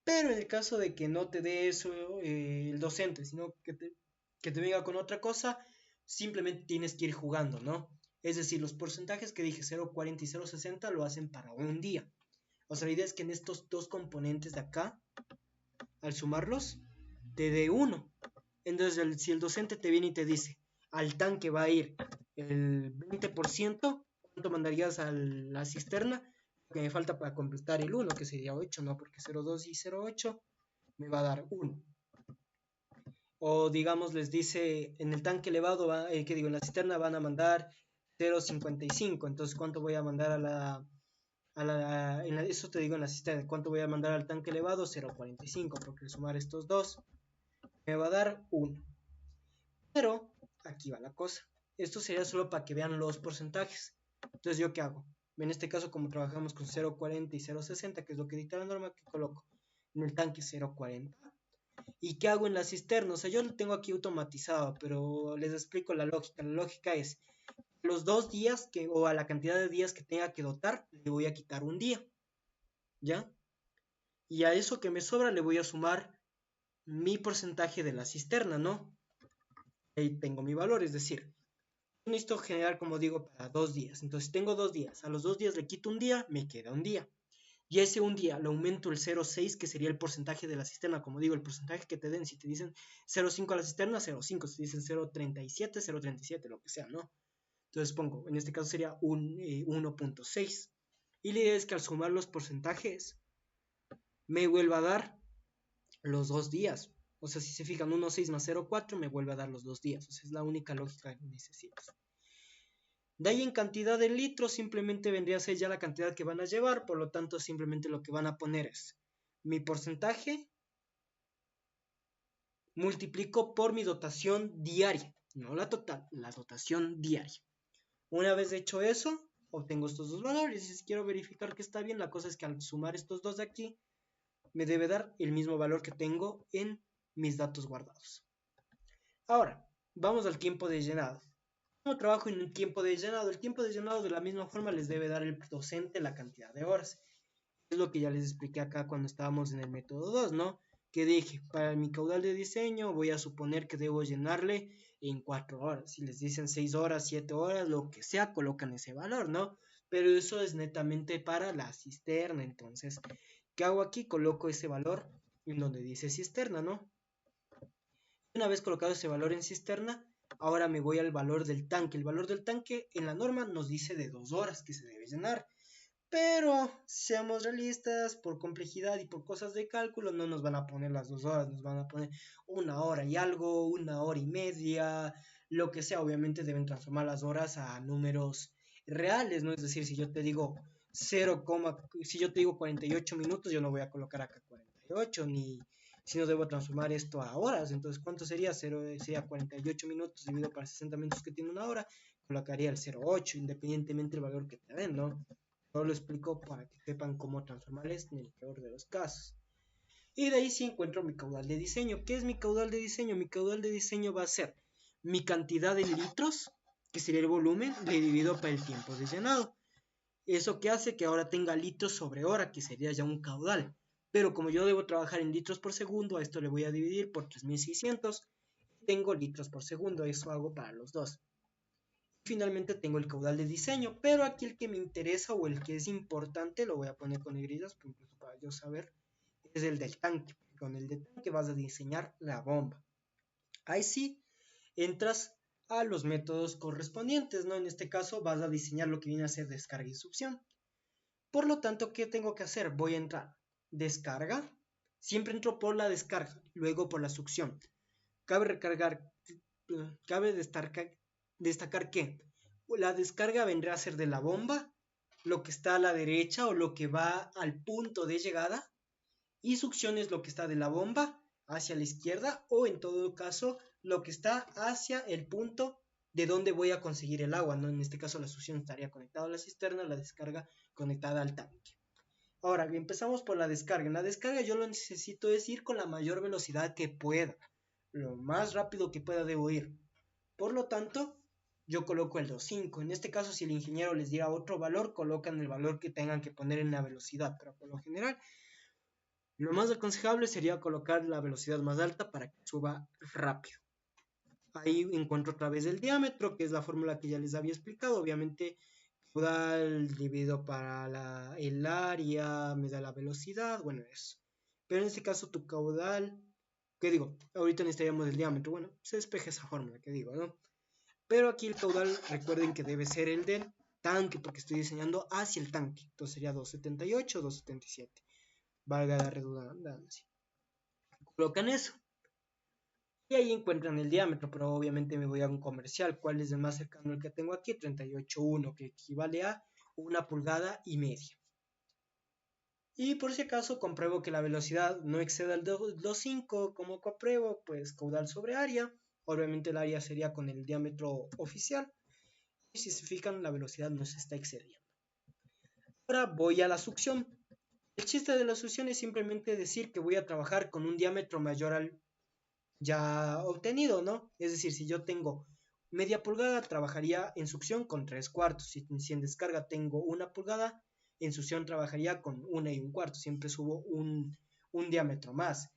[SPEAKER 1] Pero en el caso de que no te dé eso el docente, sino que te venga con otra cosa, simplemente tienes que ir jugando, ¿no? Es decir, los porcentajes que dije 0,40 y 0,60 lo hacen para un día. O sea, la idea es que en estos dos componentes de acá, al sumarlos, te dé 1. Entonces, si el docente te viene y te dice, al tanque va a ir el 20%, ¿cuánto mandarías a la cisterna? Que me falta para completar el 1, que sería 8, ¿no? Porque 0,2 y 0,8 me va a dar 1. O digamos, les dice, en el tanque elevado, que digo, en la cisterna van a mandar 0,55. Entonces, ¿cuánto voy a mandar eso te digo en la cisterna? ¿Cuánto voy a mandar al tanque elevado? 0,45, porque al sumar estos dos me va a dar 1. Pero aquí va la cosa. Esto sería solo para que vean los porcentajes. Entonces, ¿yo qué hago? En este caso, como trabajamos con 0,40 y 0,60, que es lo que dicta la norma, que coloco en el tanque 0,40. ¿Y qué hago en la cisterna? O sea, yo lo tengo aquí automatizado, pero les explico la lógica. La lógica es, los 2 días o a la cantidad de días que tenga que dotar, le voy a quitar un día, ¿ya? Y a eso que me sobra le voy a sumar mi porcentaje de la cisterna, ¿no? Ahí tengo mi valor, es decir, necesito generar, como digo, para 2 días. Entonces tengo 2 días. A los 2 días le quito un día, me queda un día. Y a ese un día le aumento el 0,6, que sería el porcentaje de la cisterna. Como digo, el porcentaje que te den. Si te dicen 0,5 a la cisterna, 0,5. Si te dicen 0,37, 0,37, lo que sea, ¿no? Entonces pongo, en este caso sería un 1,6. Y la idea es que al sumar los porcentajes, me vuelva a dar los 2 días. O sea, si se fijan, 1,6 más 0,4 me vuelve a dar los 2 días. O sea, es la única lógica que necesitas. De ahí en cantidad de litros simplemente vendría a ser ya la cantidad que van a llevar, por lo tanto simplemente lo que van a poner es mi porcentaje multiplico por mi dotación diaria, no la total, la dotación diaria. Una vez hecho eso, obtengo estos dos valores y si quiero verificar que está bien, la cosa es que al sumar estos dos de aquí, me debe dar el mismo valor que tengo en mis datos guardados. Ahora, vamos al tiempo de llenado. ¿Cómo trabajo en el tiempo de llenado? El tiempo de llenado de la misma forma les debe dar el docente la cantidad de horas. Es lo que ya les expliqué acá cuando estábamos en el método 2, ¿no? Que dije, para mi caudal de diseño voy a suponer que debo llenarle en 4 horas. Si les dicen 6 horas, 7 horas, lo que sea, colocan ese valor, ¿no? Pero eso es netamente para la cisterna. Entonces, ¿qué hago aquí? Coloco ese valor en donde dice cisterna, ¿no? Una vez colocado ese valor en cisterna, ahora me voy al valor del tanque. El valor del tanque en la norma nos dice de 2 horas que se debe llenar. Pero seamos realistas, por complejidad y por cosas de cálculo, no nos van a poner las 2 horas, nos van a poner 1 hora y algo, 1 hora y media, lo que sea. Obviamente deben transformar las horas a números reales, ¿no? Es decir, si yo te digo 0, si yo te digo 48 minutos, yo no voy a colocar acá 48, ni si no debo transformar esto a horas. Entonces, ¿cuánto sería? 0 sería 48 minutos dividido por 60 minutos que tiene una hora, colocaría el 0,8, independientemente del valor que te den, ¿no? Solo lo explico para que sepan cómo transformarles en el peor de los casos. Y de ahí sí encuentro mi caudal de diseño. ¿Qué es mi caudal de diseño? Mi caudal de diseño va a ser mi cantidad en litros, que sería el volumen, le divido para el tiempo de llenado. Eso que hace que ahora tenga litros sobre hora, que sería ya un caudal. Pero como yo debo trabajar en litros por segundo, a esto le voy a dividir por 3600. Tengo litros por segundo, eso hago para los dos. Finalmente tengo el caudal de diseño, pero aquí el que me interesa o el que es importante, lo voy a poner con negrillas para yo saber, es el del tanque. Con el de tanque vas a diseñar la bomba. Ahí sí entras a los métodos correspondientes, ¿no? En este caso vas a diseñar lo que viene a ser descarga y succión. Por lo tanto, ¿qué tengo que hacer? Voy a entrar descarga, siempre entro por la descarga, luego por la succión. Cabe destacar que la descarga vendrá a ser de la bomba, lo que está a la derecha o lo que va al punto de llegada, y succión es lo que está de la bomba hacia la izquierda o en todo caso lo que está hacia el punto de donde voy a conseguir el agua, ¿no? En este caso la succión estaría conectada a la cisterna, la descarga conectada al tanque. Ahora, empezamos por la descarga. En la descarga yo lo necesito es ir con la mayor velocidad que pueda. Lo más rápido que pueda debo ir. Por lo tanto, yo coloco el 2.5. En este caso, si el ingeniero les diera otro valor, colocan el valor que tengan que poner en la velocidad. Pero por lo general, lo más aconsejable sería colocar la velocidad más alta para que suba rápido. Ahí encuentro otra vez el diámetro, que es la fórmula que ya les había explicado. Obviamente, caudal dividido para el área, me da la velocidad, bueno, eso. Pero en este caso, tu caudal, ¿qué digo? Ahorita necesitaríamos el diámetro. Bueno, se despeja esa fórmula que digo, ¿no? Pero aquí el caudal, recuerden que debe ser el del tanque, porque estoy diseñando hacia el tanque. Entonces sería 278, 277. Valga la redundancia. Colocan eso. Y ahí encuentran el diámetro, pero obviamente me voy a un comercial. ¿Cuál es el más cercano al que tengo aquí? 38.1, que equivale a 1,5 pulgadas. Y por si acaso compruebo que la velocidad no exceda el 2.5, como compruebo, pues caudal sobre área. Obviamente el área sería con el diámetro oficial. Y si se fijan, la velocidad no se está excediendo. Ahora voy a la succión. El chiste de la succión es simplemente decir que voy a trabajar con un diámetro mayor al ya obtenido, ¿no? Es decir, si yo tengo media pulgada, trabajaría en succión con 3/4. Si en descarga tengo 1 pulgada, en succión trabajaría con 1 1/4. Siempre subo un diámetro más.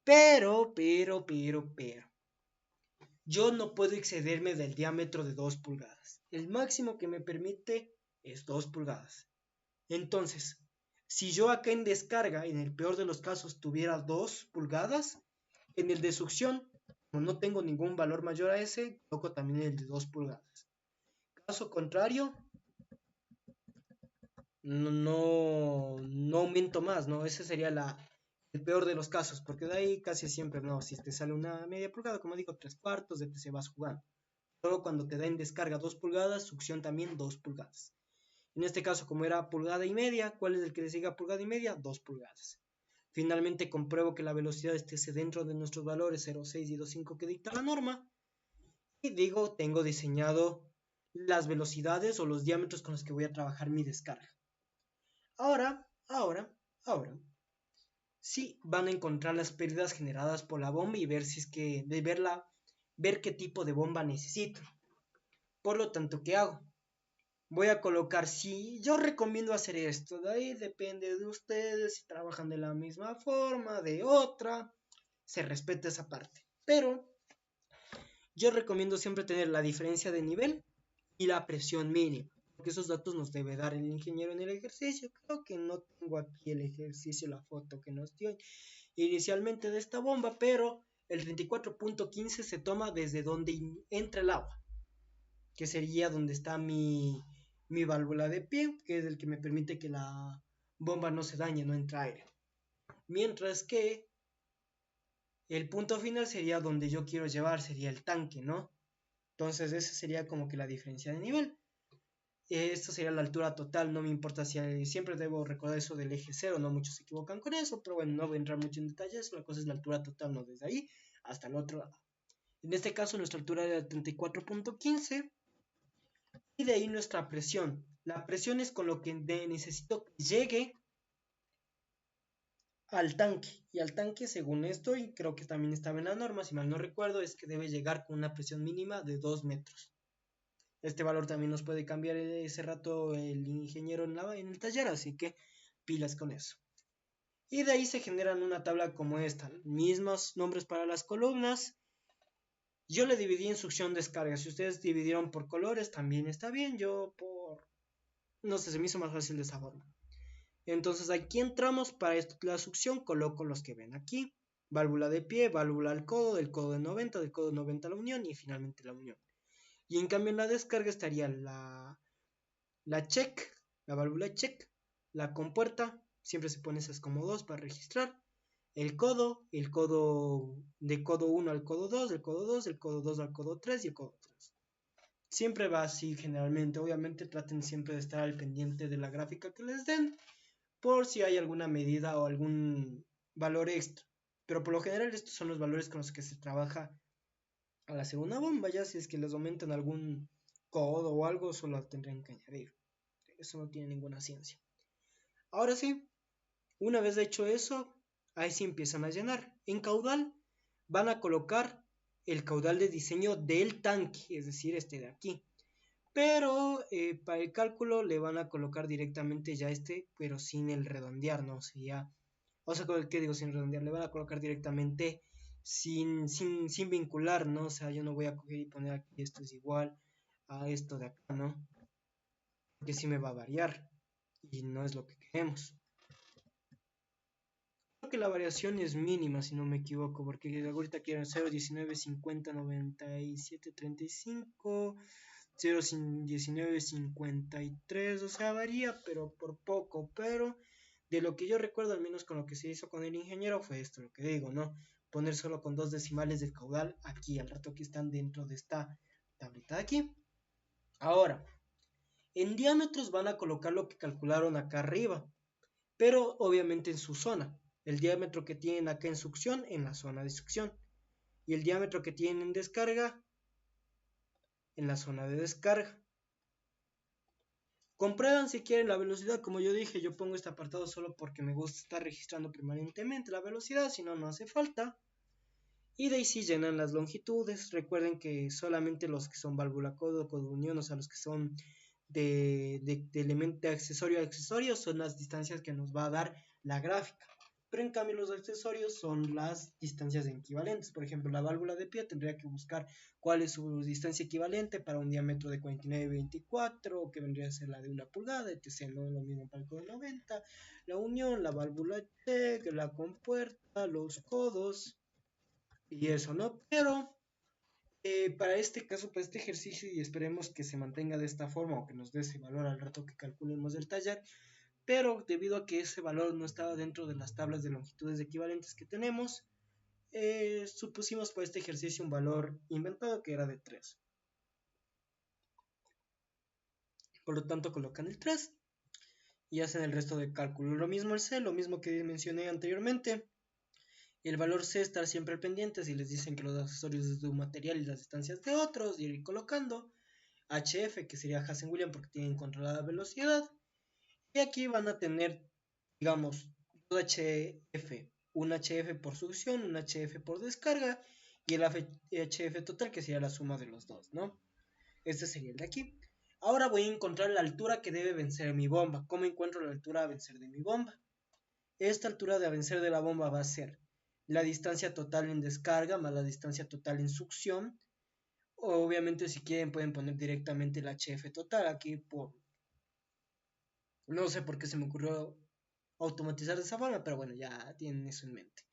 [SPEAKER 1] Pero, yo no puedo excederme del diámetro de 2 pulgadas. El máximo que me permite es 2 pulgadas. Entonces, si yo acá en descarga, en el peor de los casos, tuviera 2 pulgadas, en el de succión, como no tengo ningún valor mayor a ese, toco también el de 2 pulgadas. Caso contrario, no aumento más, ¿no? Ese sería el peor de los casos, porque de ahí casi siempre, no, si te sale una media pulgada, como digo, 3/4, de que se vas jugando. Solo cuando te da en descarga 2 pulgadas, succión también 2 pulgadas. En este caso, como era pulgada y media, ¿cuál es el que le sigue a pulgada y media? 2 pulgadas. Finalmente compruebo que la velocidad esté dentro de nuestros valores 0,6 y 2,5 que dicta la norma. Y digo, tengo diseñado las velocidades o los diámetros con los que voy a trabajar mi descarga. Ahora, sí van a encontrar las pérdidas generadas por la bomba y ver si es que, ver qué tipo de bomba necesito. Por lo tanto, ¿qué hago? Voy a colocar, si yo recomiendo hacer esto, de ahí depende de ustedes, si trabajan de la misma forma, de otra, se respeta esa parte. Pero yo recomiendo siempre tener la diferencia de nivel y la presión mínima, porque esos datos nos debe dar el ingeniero en el ejercicio. Creo que no tengo aquí el ejercicio, la foto que nos dio inicialmente de esta bomba, pero el 34.15 se toma desde donde entra el agua, que sería donde está mi válvula de pie, que es el que me permite que la bomba no se dañe, no entre aire. Mientras que el punto final sería donde yo quiero llevar, sería el tanque, ¿no? Entonces esa sería como que la diferencia de nivel. Esto sería la altura total, no me importa si siempre debo recordar eso del eje cero, no muchos se equivocan con eso, pero bueno, no voy a entrar mucho en detalles, la cosa es la altura total, no desde ahí hasta el otro lado. En este caso nuestra altura era 34.15 y de ahí nuestra presión. La presión es con lo que necesito que llegue al tanque. Y al tanque, según esto, y creo que también estaba en la norma, si mal no recuerdo, es que debe llegar con una presión mínima de 2 metros. Este valor también nos puede cambiar ese rato el ingeniero en el taller, así que pilas con eso. Y de ahí se generan una tabla como esta, mismos nombres para las columnas. Yo le dividí instrucción descarga, si ustedes dividieron por colores también está bien, yo por... no sé, se me hizo más fácil de esa forma. Entonces aquí entramos para la succión, coloco los que ven aquí. Válvula de pie, válvula al codo, del codo de 90, del codo de 90 a la unión y finalmente la unión. Y en cambio en la descarga estaría la check, la válvula check, la compuerta, siempre se pone esas como 2 para registrar. El codo de codo 1 al codo 2, del codo 2, del codo 2 al codo 3 y el codo 3. Siempre va así generalmente, obviamente traten siempre de estar al pendiente de la gráfica que les den por si hay alguna medida o algún valor extra. Pero por lo general estos son los valores con los que se trabaja al hacer una bomba. Ya si es que les aumentan algún codo o algo, solo tendrían que añadir. Eso no tiene ninguna ciencia. Ahora sí, una vez hecho eso, ahí sí empiezan a llenar. En caudal van a colocar el caudal de diseño del tanque, es decir, este de aquí. Pero para el cálculo le van a colocar directamente ya este, pero sin el redondear, ¿no? O sea, ¿qué digo sin redondear? Le van a colocar directamente sin vincular, ¿no? O sea, yo no voy a coger y poner aquí esto es igual a esto de acá, ¿no? Porque sí me va a variar y no es lo que queremos. Creo que la variación es mínima, si no me equivoco, porque ahorita quieren 0, 19, 50, 97, 35, 0, 19, 53, o sea, varía, pero por poco, pero de lo que yo recuerdo, al menos con lo que se hizo con el ingeniero, fue esto, lo que digo, ¿no? Poner solo con 2 decimales del caudal aquí, al rato que están dentro de esta tablita de aquí. Ahora, en diámetros van a colocar lo que calcularon acá arriba, pero obviamente en su zona. El diámetro que tienen acá en succión, en la zona de succión. Y el diámetro que tienen en descarga, en la zona de descarga. Comprueban si quieren la velocidad, como yo dije, yo pongo este apartado solo porque me gusta estar registrando permanentemente la velocidad, si no, no hace falta. Y de ahí sí llenan las longitudes. Recuerden que solamente los que son válvula codo, codo unión, o sea, los que son de elemento accesorio a accesorio, son las distancias que nos va a dar la gráfica. Pero en cambio los accesorios son las distancias equivalentes. Por ejemplo, la válvula de pie tendría que buscar cuál es su distancia equivalente para un diámetro de 49-24, que vendría a ser la de 1 pulgada, etc. ¿No? Lo mismo para el codo 90, la unión, la válvula check, la compuerta, los codos y eso, ¿no? Pero para este caso, para este ejercicio, y esperemos que se mantenga de esta forma o que nos dé ese valor al rato que calculemos el taller, pero debido a que ese valor no estaba dentro de las tablas de longitudes equivalentes que tenemos, supusimos para este ejercicio un valor inventado que era de 3. Por lo tanto, colocan el 3 y hacen el resto de cálculo. Lo mismo el C, lo mismo que mencioné anteriormente. El valor C estar siempre al pendiente si les dicen que los accesorios es de un material y las distancias de otros, y ir colocando. HF, que sería Hazen-Williams porque tienen controlada velocidad. Y aquí van a tener, digamos, 2 HF, un HF por succión, un HF por descarga y el HF total que sería la suma de los dos, ¿no? Este sería el de aquí. Ahora voy a encontrar la altura que debe vencer mi bomba. ¿Cómo encuentro la altura a vencer de mi bomba? Esta altura de vencer de la bomba va a ser la distancia total en descarga más la distancia total en succión. Obviamente si quieren pueden poner directamente el HF total aquí por... No sé por qué se me ocurrió automatizar de esa forma, pero bueno, ya tienen eso en mente.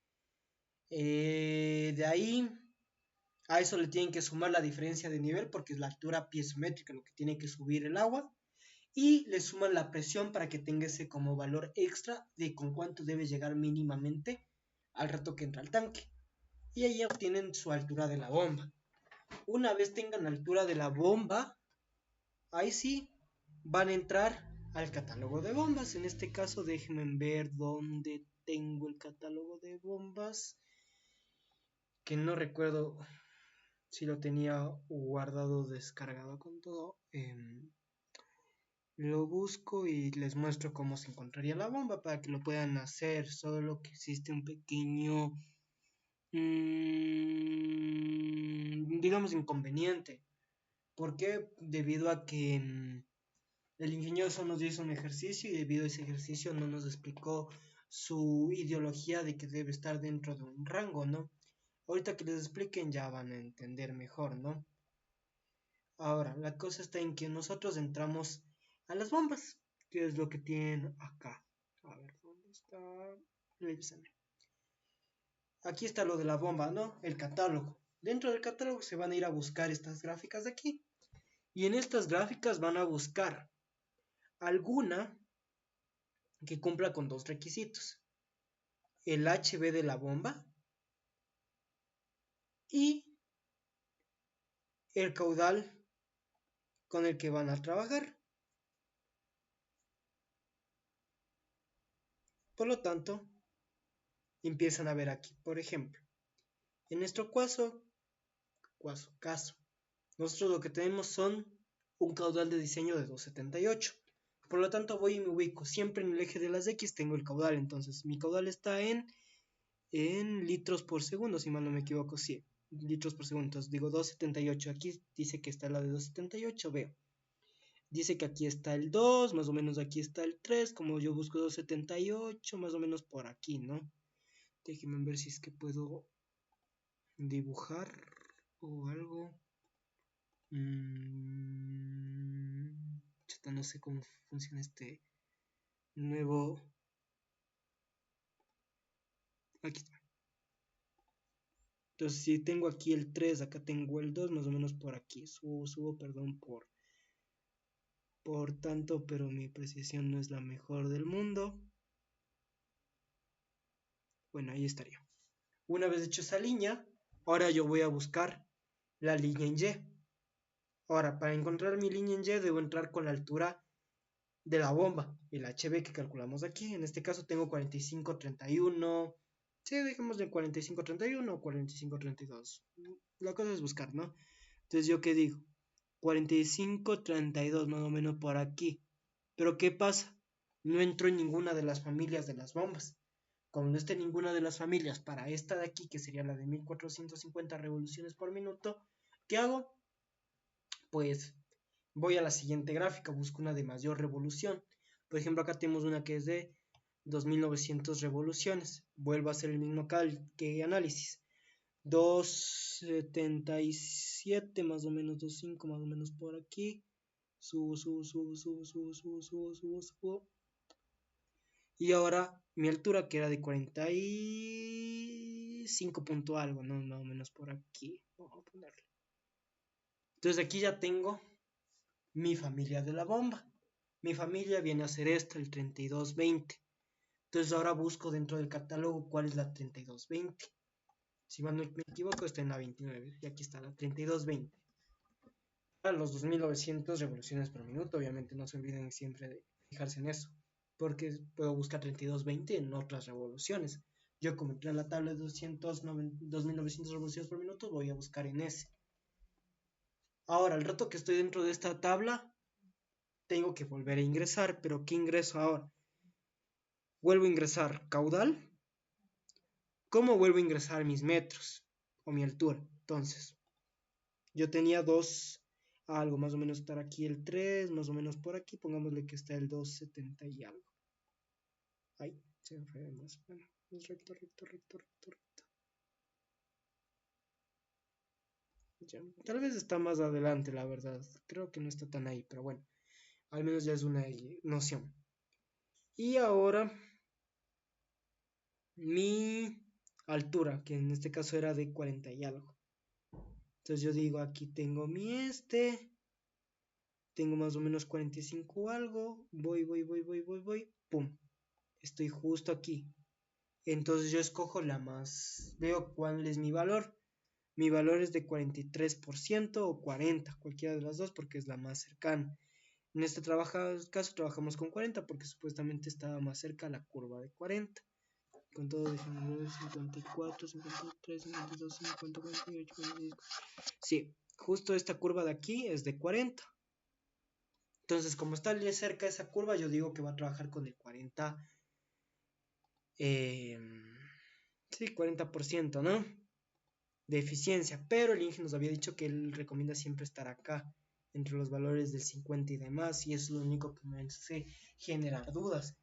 [SPEAKER 1] De ahí a eso le tienen que sumar la diferencia de nivel porque es la altura piezométrica lo que tiene que subir el agua. Y le suman la presión para que tenga ese como valor extra de con cuánto debe llegar mínimamente al rato que entra al tanque. Y ahí obtienen su altura de la bomba. Una vez tengan la altura de la bomba, ahí sí van a entrar al catálogo de bombas. En este caso, déjenme ver dónde tengo el catálogo de bombas, que no recuerdo si lo tenía guardado descargado con todo. Lo busco y les muestro cómo se encontraría la bomba para que lo puedan hacer, solo que existe un pequeño, digamos, inconveniente. ¿Por qué? Debido a que el ingeniero solo nos hizo un ejercicio y debido a ese ejercicio no nos explicó su ideología de que debe estar dentro de un rango, ¿no? Ahorita que les expliquen ya van a entender mejor, ¿no? Ahora, la cosa está en que nosotros entramos a las bombas, que es lo que tienen acá. A ver, ¿dónde está? Revísame. Aquí está lo de la bomba, ¿no? El catálogo. Dentro del catálogo se van a ir a buscar estas gráficas de aquí. Y en estas gráficas van a buscar alguna que cumpla con dos requisitos. El HV de la bomba y el caudal con el que van a trabajar. Por lo tanto, empiezan a ver aquí, por ejemplo, en nuestro caso, nosotros lo que tenemos son un caudal de diseño de 278. Por lo tanto, voy y me ubico. Siempre en el eje de las X tengo el caudal. Entonces, mi caudal está en litros por segundo, si mal no me equivoco. Sí, litros por segundo. Entonces, digo 278. Aquí dice que está la de 278. Veo. Dice que aquí está el 2, más o menos aquí está el 3. Como yo busco 278, más o menos por aquí, ¿no? Déjenme ver si es que puedo dibujar o algo. No sé cómo funciona este nuevo. Aquí está. Entonces, si tengo aquí el 3, acá tengo el 2, más o menos por aquí. Subo, perdón por tanto, pero mi precisión no es la mejor del mundo. Bueno, ahí estaría. Una vez hecho esa línea, ahora yo voy a buscar la línea en Y. Ahora, para encontrar mi línea en Y, debo entrar con la altura de la bomba, el HB que calculamos aquí. En este caso tengo 4531. Sí, dejemos de 4531 o 4532. La cosa es buscar, ¿no? Entonces, ¿yo qué digo? 4532, más o menos por aquí. Pero ¿qué pasa? No entro en ninguna de las familias de las bombas. Como no esté en ninguna de las familias para esta de aquí, que sería la de 1450 revoluciones por minuto, ¿qué hago? Pues voy a la siguiente gráfica, busco una de mayor revolución. Por ejemplo, acá tenemos una que es de 2900 revoluciones. Vuelvo a hacer el mismo que análisis. 277 más o menos, 25 más o menos por aquí. Subo. Y ahora mi altura que era de 45 punto algo, ¿no? Más o menos por aquí. Vamos a ponerle. Entonces aquí ya tengo mi familia de la bomba. Mi familia viene a ser esta, el 3220. Entonces ahora busco dentro del catálogo cuál es la 3220. Si mal no me equivoco, está en la 29. Y aquí está la 3220. Para los 2900 revoluciones por minuto, obviamente no se olviden siempre de fijarse en eso. Porque puedo buscar 3220 en otras revoluciones. Yo como entré en la tabla de 2900 revoluciones por minuto, voy a buscar en ese. Ahora, el rato que estoy dentro de esta tabla, tengo que volver a ingresar. ¿Pero qué ingreso ahora? Vuelvo a ingresar caudal. ¿Cómo vuelvo a ingresar mis metros o mi altura? Entonces, yo tenía algo, más o menos estar aquí el 3, más o menos por aquí, pongámosle que está el 270 y algo. Ahí, se me fue más. Bueno, es recto. Ya, tal vez está más adelante, la verdad. Creo que no está tan ahí, pero bueno, al menos ya es una noción. Y ahora mi altura, que en este caso era de 40 y algo. Entonces yo digo, aquí tengo tengo más o menos 45 algo, voy, pum, estoy justo aquí. Entonces yo escojo la más, veo cuál es mi valor. Mi valor es de 43% o 40%, cualquiera de las dos porque es la más cercana. En este caso trabajamos con 40 porque supuestamente estaba más cerca la curva de 40. Con todo, déjenme ver, 54, 53, 52, 50, 48, 45. Sí, justo esta curva de aquí es de 40. Entonces, como está cerca esa curva, yo digo que va a trabajar con el 40, sí, 40%, ¿no? De eficiencia, pero el Inge nos había dicho que él recomienda siempre estar acá, entre los valores del 50 y demás, y es lo único que me hace generar dudas.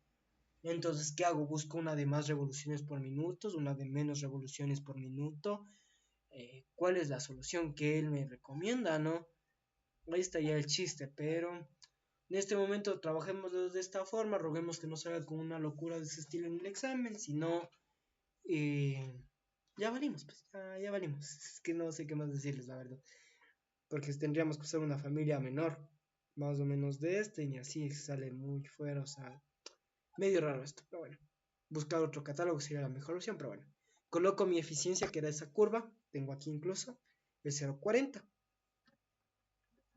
[SPEAKER 1] Entonces, ¿qué hago? Busco una de más revoluciones por minuto, una de menos revoluciones por minuto. ¿Cuál es la solución que él me recomienda, no? Ahí está ya el chiste, pero en este momento trabajemos de esta forma, roguemos que no salga con una locura de ese estilo en el examen, si no, ya valimos, pues, ya valimos. Es que no sé qué más decirles, la verdad. Porque tendríamos que ser una familia menor, más o menos de este, y así sale muy fuera, o sea, medio raro esto, pero bueno. Buscar otro catálogo sería la mejor opción, pero bueno. Coloco mi eficiencia, que era esa curva, tengo aquí incluso el 0,40.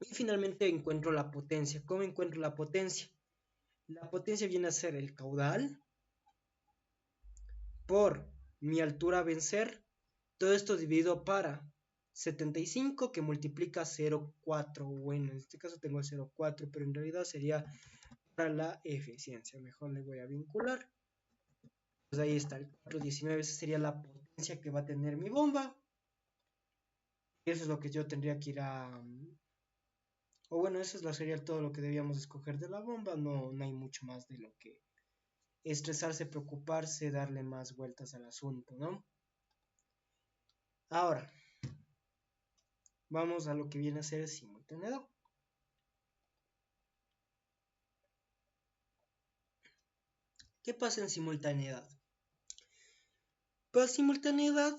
[SPEAKER 1] Y finalmente encuentro la potencia. ¿Cómo encuentro la potencia? La potencia viene a ser el caudal por mi altura a vencer. Todo esto dividido para 75 que multiplica 0,4. Bueno, en este caso tengo el 0,4, pero en realidad sería para la eficiencia. Mejor le voy a vincular. Pues ahí está el 419. Esa sería la potencia que va a tener mi bomba. Eso es lo que yo tendría que ir a... O bueno, eso sería todo lo que debíamos escoger de la bomba. No, no hay mucho más de lo que estresarse, preocuparse, darle más vueltas al asunto, ¿no? Ahora, vamos a lo que viene a ser el simultaneador. ¿Qué pasa en simultaneidad? Pues simultaneidad,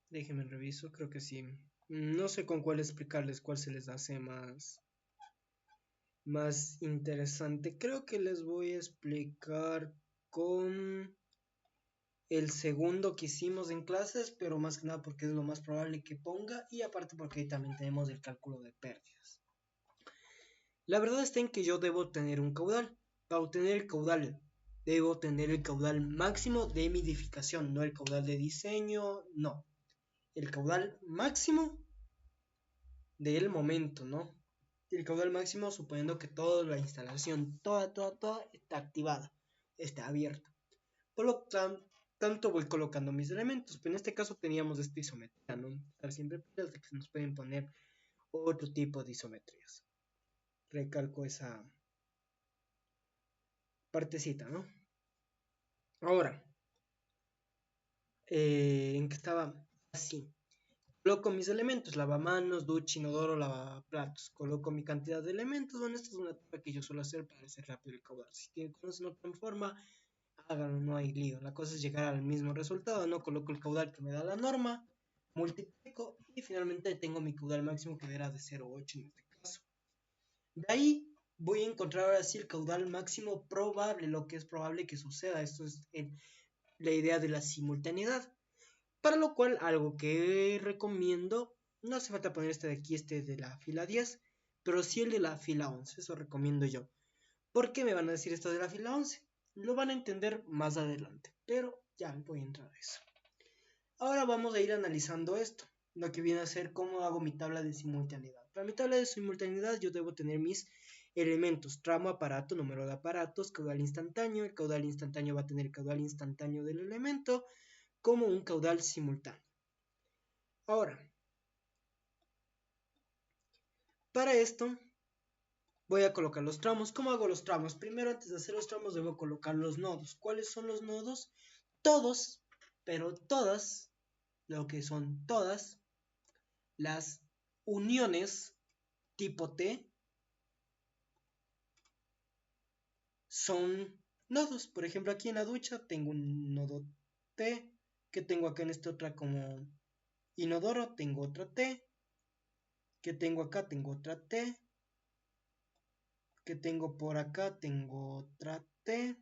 [SPEAKER 1] déjenme reviso, creo que sí. No sé con cuál explicarles cuál se les hace más interesante. Creo que les voy a explicar con el segundo que hicimos en clases, pero más que nada porque es lo más probable que ponga y aparte porque ahí también tenemos el cálculo de pérdidas. La verdad está en que yo debo tener un caudal. Para obtener el caudal, debo tener el caudal máximo de mi edificación, no el caudal de diseño, no. El caudal máximo del momento, ¿no? El caudal máximo suponiendo que toda la instalación, toda, está activada, está abierta. Por lo tanto voy colocando mis elementos, pero en este caso teníamos esta isometría, ¿no? Estar siempre pilas de que se nos pueden poner otro tipo de isometrías. Recalco esa partecita, ¿no? Ahora, en que estaba así. Coloco mis elementos, lavamanos, ducha, inodoro, lavaplatos. Coloco mi cantidad de elementos. Bueno, esta es una etapa que yo suelo hacer para hacer rápido el caudal. Si conocen otra forma, háganlo, no hay lío. La cosa es llegar al mismo resultado, ¿no? Coloco el caudal que me da la norma, multiplico y finalmente tengo mi caudal máximo que era de 0,8 en este caso. De ahí voy a encontrar ahora sí el caudal máximo probable, lo que es probable que suceda. Esto es la idea de la simultaneidad. Para lo cual, algo que recomiendo, no hace falta poner este de aquí, este de la fila 10, pero sí el de la fila 11, eso recomiendo yo. ¿Por qué me van a decir esto de la fila 11? Lo van a entender más adelante, pero ya voy a entrar a eso. Ahora vamos a ir analizando esto, lo que viene a ser cómo hago mi tabla de simultaneidad. Para mi tabla de simultaneidad yo debo tener mis elementos, tramo, aparato, número de aparatos, caudal instantáneo. El caudal instantáneo va a tener el caudal instantáneo del elemento como un caudal simultáneo. Ahora, para esto voy a colocar los tramos. ¿Cómo hago los tramos? Primero, antes de hacer los tramos, debo colocar los nodos. ¿Cuáles son los nodos? Todos, pero todas, lo que son todas, las uniones tipo T son nodos. Por ejemplo, aquí en la ducha tengo un nodo T, que tengo acá en esta otra como inodoro, tengo otra T, que tengo acá, tengo otra T, que tengo por acá, tengo otra T,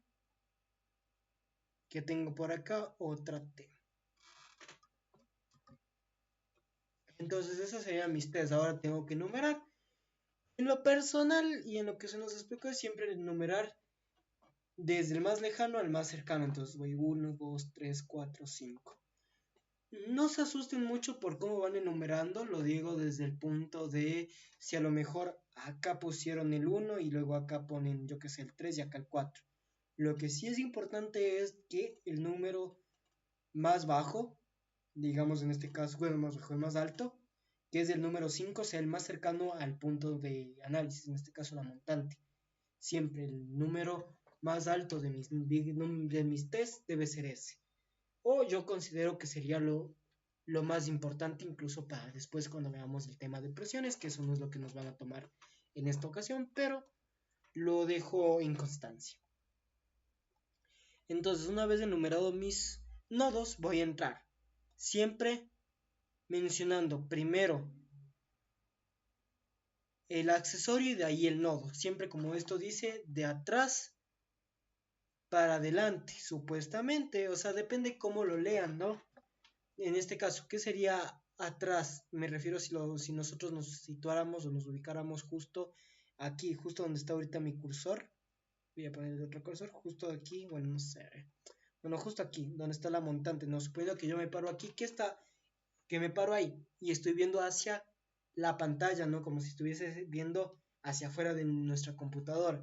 [SPEAKER 1] que tengo por acá, otra T. Entonces esas serían mis T's. Ahora tengo que numerar. En lo personal y en lo que se nos explicó es siempre numerar desde el más lejano al más cercano. Entonces voy 1, 2, 3, 4, 5. No se asusten mucho por cómo van enumerando, lo digo desde el punto de si a lo mejor acá pusieron el 1 y luego acá ponen, yo que sé, el 3 y acá el 4. Lo que sí es importante es que el número más bajo, digamos en este caso, bueno, más bajo, el más alto, que es el número 5, sea el más cercano al punto de análisis, en este caso la montante. Siempre el número más alto de mis test debe ser ese. O yo considero que sería lo más importante incluso para después cuando veamos el tema de presiones, que eso no es lo que nos van a tomar en esta ocasión, pero lo dejo en constancia. Entonces, una vez enumerado mis nodos, voy a entrar. Siempre mencionando primero el accesorio y de ahí el nodo. Siempre como esto dice, de atrás para adelante, supuestamente. O sea, depende cómo lo lean, ¿no? En este caso, ¿qué sería atrás? Me refiero si nosotros nos situáramos o nos ubicáramos justo aquí, justo donde está ahorita mi cursor. Voy a poner otro cursor, justo aquí, bueno, no sé. Bueno, justo aquí, donde está la montante. No, suponiendo que yo me paro aquí, que me paro ahí y estoy viendo hacia la pantalla, ¿no? Como si estuviese viendo hacia afuera de nuestra computadora.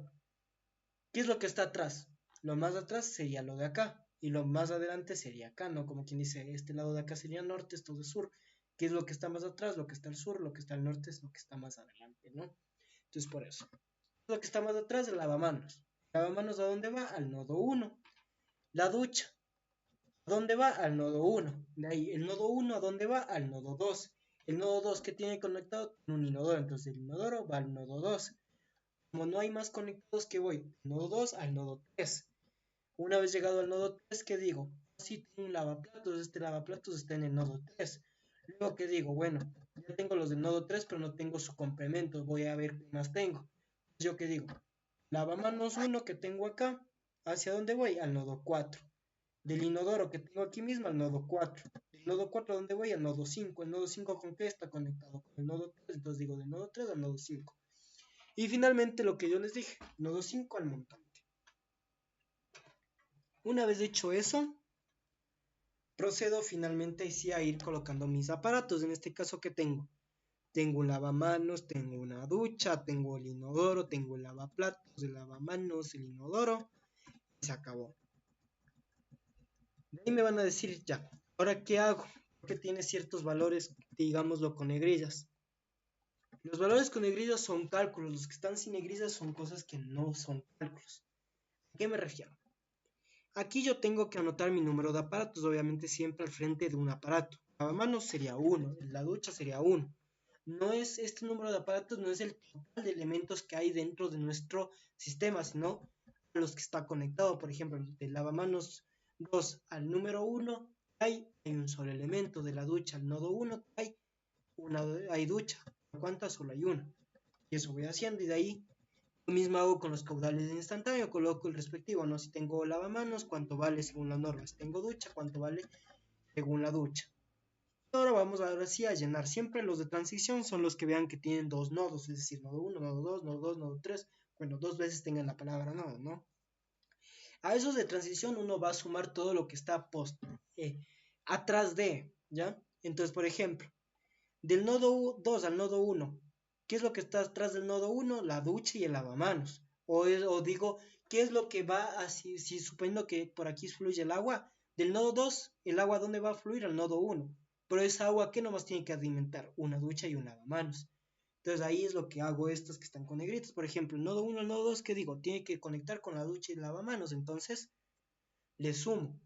[SPEAKER 1] ¿Qué es lo que está atrás? Lo más atrás sería lo de acá y lo más adelante sería acá, ¿no? Como quien dice, este lado de acá sería norte, esto de sur. ¿Qué es lo que está más atrás? Lo que está al sur, lo que está al norte es lo que está más adelante, ¿no? Entonces por eso. Lo que está más atrás es el lavamanos. ¿El lavamanos a dónde va? Al nodo 1. La ducha. ¿A dónde va? Al nodo 1. De ahí, el nodo 1 ¿a dónde va? Al nodo 2. El nodo 2 que tiene conectado con un inodoro. Entonces el inodoro va al nodo 2. Como no hay más conectados, que voy del nodo 2 al nodo 3. Una vez llegado al nodo 3, ¿qué digo? Sí, tengo un lavaplatos, este lavaplatos está en el nodo 3. Luego, ¿qué digo? Bueno, ya tengo los del nodo 3, pero no tengo su complemento. Voy a ver qué más tengo. ¿Yo qué digo? Lavamanos 1 que tengo acá, ¿hacia dónde voy? Al nodo 4. Del inodoro que tengo aquí mismo al nodo 4. Del nodo 4 ¿a dónde voy? Al nodo 5. ¿El nodo 5 con qué está conectado? Con el nodo 3. Entonces digo del nodo 3 al nodo 5. Y finalmente lo que yo les dije, nodo 5 al montante. Una vez hecho eso, procedo finalmente sí a ir colocando mis aparatos. En este caso, ¿qué tengo? Tengo un lavamanos, tengo una ducha, tengo el inodoro, tengo el lavaplatos, el lavamanos, el inodoro. Y se acabó. De ahí me van a decir, ya, ¿ahora qué hago? Porque tiene ciertos valores, digámoslo con negrillas. Los valores con negrillas son cálculos, los que están sin negrillas son cosas que no son cálculos. ¿A qué me refiero? Aquí yo tengo que anotar mi número de aparatos, obviamente siempre al frente de un aparato. El lavamanos sería 1, la ducha sería 1. No es este número de aparatos, no es el total de elementos que hay dentro de nuestro sistema, sino los que está conectado. Por ejemplo, del lavamanos 2 al número 1 hay un solo elemento. De la ducha al nodo 1 hay ducha. ¿Cuántas? Solo hay una. Y eso voy haciendo y de ahí lo mismo hago con los caudales de instantáneo, coloco el respectivo, ¿no? Si tengo lavamanos, cuánto vale según la norma. Si tengo ducha, cuánto vale según la ducha. Ahora vamos ahora sí a llenar. Siempre los de transición son los que vean que tienen dos nodos, es decir, nodo 1, nodo 2, nodo 2, nodo 3. Bueno, dos veces tengan la palabra nodo, ¿no? A esos de transición uno va a sumar todo lo que está atrás de, ¿ya? Entonces, por ejemplo, del nodo 2 al nodo 1, ¿qué es lo que está atrás del nodo 1? La ducha y el lavamanos. O digo, ¿qué es lo que va así? Si suponiendo que por aquí fluye el agua, del nodo 2, ¿el agua dónde va a fluir? Al nodo 1. Pero esa agua, ¿qué nomás tiene que alimentar? Una ducha y un lavamanos. Entonces ahí es lo que hago estos que están con negritos. Por ejemplo, el nodo 1 al nodo 2, ¿qué digo? Tiene que conectar con la ducha y el lavamanos. Entonces le sumo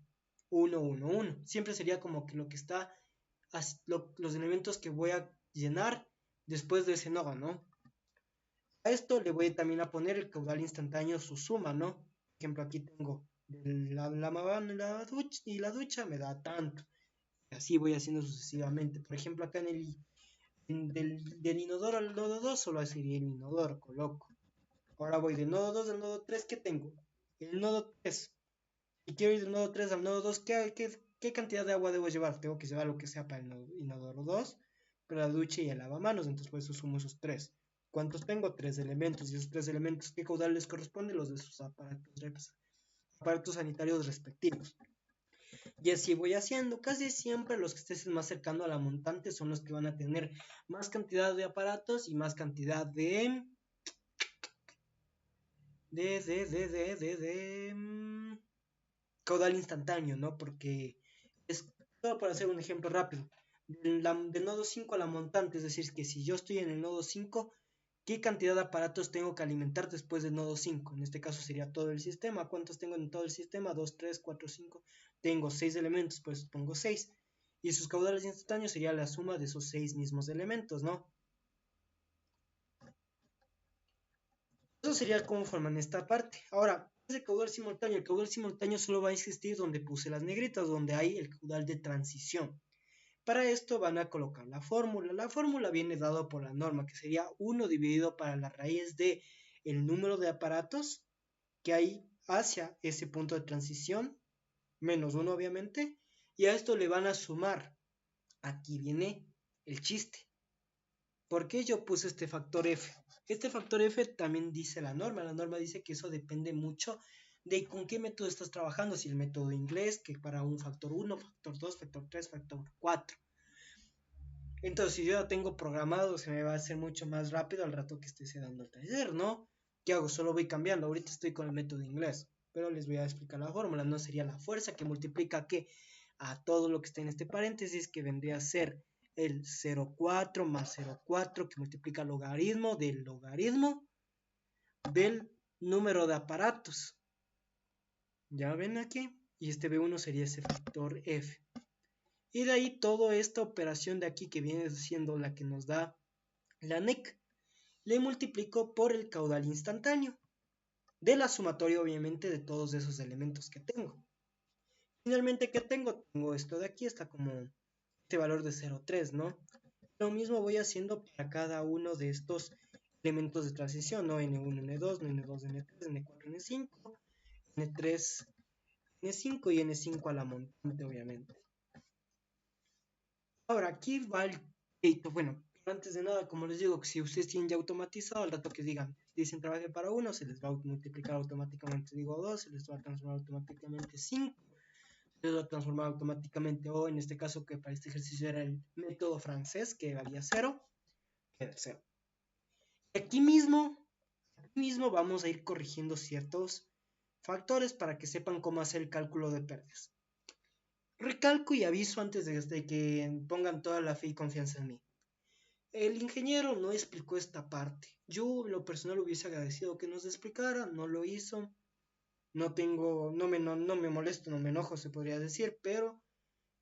[SPEAKER 1] 1, 1, 1. Siempre sería como que lo que está los elementos que voy a llenar después de ese nodo, ¿no? A esto le voy también a poner el caudal instantáneo, su suma, ¿no? Por ejemplo, aquí tengo y la ducha me da tanto. Y así voy haciendo sucesivamente. Por ejemplo, acá del inodoro al nodo 2 solo sería el inodoro, coloco. Ahora voy del nodo 2 al nodo 3, ¿qué tengo? El nodo 3. Y quiero ir del nodo 3 al nodo 2, ¿qué cantidad de agua debo llevar? Tengo que llevar lo que sea para el inodoro 2, para la ducha y el lavamanos, entonces por eso sumo esos 3. ¿Cuántos tengo? 3 elementos. Y esos 3 elementos, ¿qué caudal les corresponde? Los de sus aparatos sanitarios respectivos. Y así voy haciendo. Casi siempre los que estén más cercano a la montante son los que van a tener más cantidad de aparatos y más cantidad de caudal instantáneo, ¿no? Porque es todo para hacer un ejemplo rápido. Del nodo 5 a la montante, es decir, que si yo estoy en el nodo 5, ¿qué cantidad de aparatos tengo que alimentar después del nodo 5? En este caso sería todo el sistema. ¿Cuántos tengo en todo el sistema? 2, 3, 4, 5. Tengo 6 elementos, pues pongo 6. Y sus caudales instantáneos sería la suma de esos 6 mismos elementos, ¿no? Eso sería cómo forman esta parte. Ahora, el caudal simultáneo solo va a existir donde puse las negritas, donde hay el caudal de transición. Para esto van a colocar la fórmula. La fórmula viene dada por la norma, que sería 1 dividido para la raíz de el número de aparatos que hay hacia ese punto de transición, menos 1 obviamente, y a esto le van a sumar. Aquí viene el chiste. ¿Por qué yo puse este factor F? Este factor F también dice la norma. La norma dice que eso depende mucho de con qué método estás trabajando. Si el método inglés, que para un factor 1, factor 2, factor 3, factor 4. Entonces, si yo ya tengo programado, se me va a hacer mucho más rápido al rato que esté dando el taller, ¿no? ¿Qué hago? Solo voy cambiando. Ahorita estoy con el método inglés, pero les voy a explicar la fórmula. No sería la fuerza que multiplica ¿qué? A todo lo que está en este paréntesis, que vendría a ser el 0,4 más 0,4 que multiplica el logaritmo del número de aparatos. ¿Ya ven aquí? Y este B1 sería ese factor F. Y de ahí toda esta operación de aquí que viene siendo la que nos da la NEC, le multiplico por el caudal instantáneo de la sumatoria obviamente de todos esos elementos que tengo. Finalmente, ¿qué tengo? Tengo esto de aquí, está como este valor de 0,3, ¿no? Lo mismo voy haciendo para cada uno de estos elementos de transición, ¿no? N1, N2, N2, N3, N4, N5, N3, N5 y N5 a la montante, obviamente. Ahora, aquí va el crédito. Bueno, antes de nada, como les digo, si ustedes tienen ya automatizado, al rato que dicen trabaje para 1, se les va a multiplicar automáticamente, digo 2, se les va a transformar automáticamente 5, se les va a transformar automáticamente, o en este caso, que para este ejercicio era el método francés, que valía 0, queda 0. Aquí mismo vamos a ir corrigiendo ciertos factores para que sepan cómo hacer el cálculo de pérdidas. Recalco y aviso antes de que pongan toda la fe y confianza en mí. El ingeniero no explicó esta parte. Yo, en lo personal, hubiese agradecido que nos explicara, no lo hizo. No me molesto, no me enojo, se podría decir, pero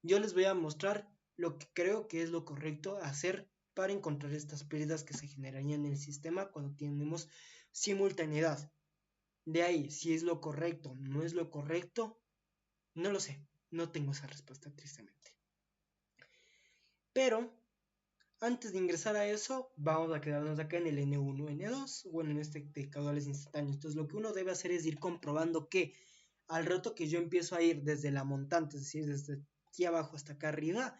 [SPEAKER 1] yo les voy a mostrar lo que creo que es lo correcto hacer para encontrar estas pérdidas que se generarían en el sistema cuando tenemos simultaneidad. De ahí, si es lo correcto, no es lo correcto, no lo sé, no tengo esa respuesta tristemente. Pero antes de ingresar a eso, vamos a quedarnos acá en el N1, N2, bueno, en este de caudales instantáneos. Entonces, lo que uno debe hacer es ir comprobando que al rato que yo empiezo a ir desde la montante, es decir, desde aquí abajo hasta acá arriba,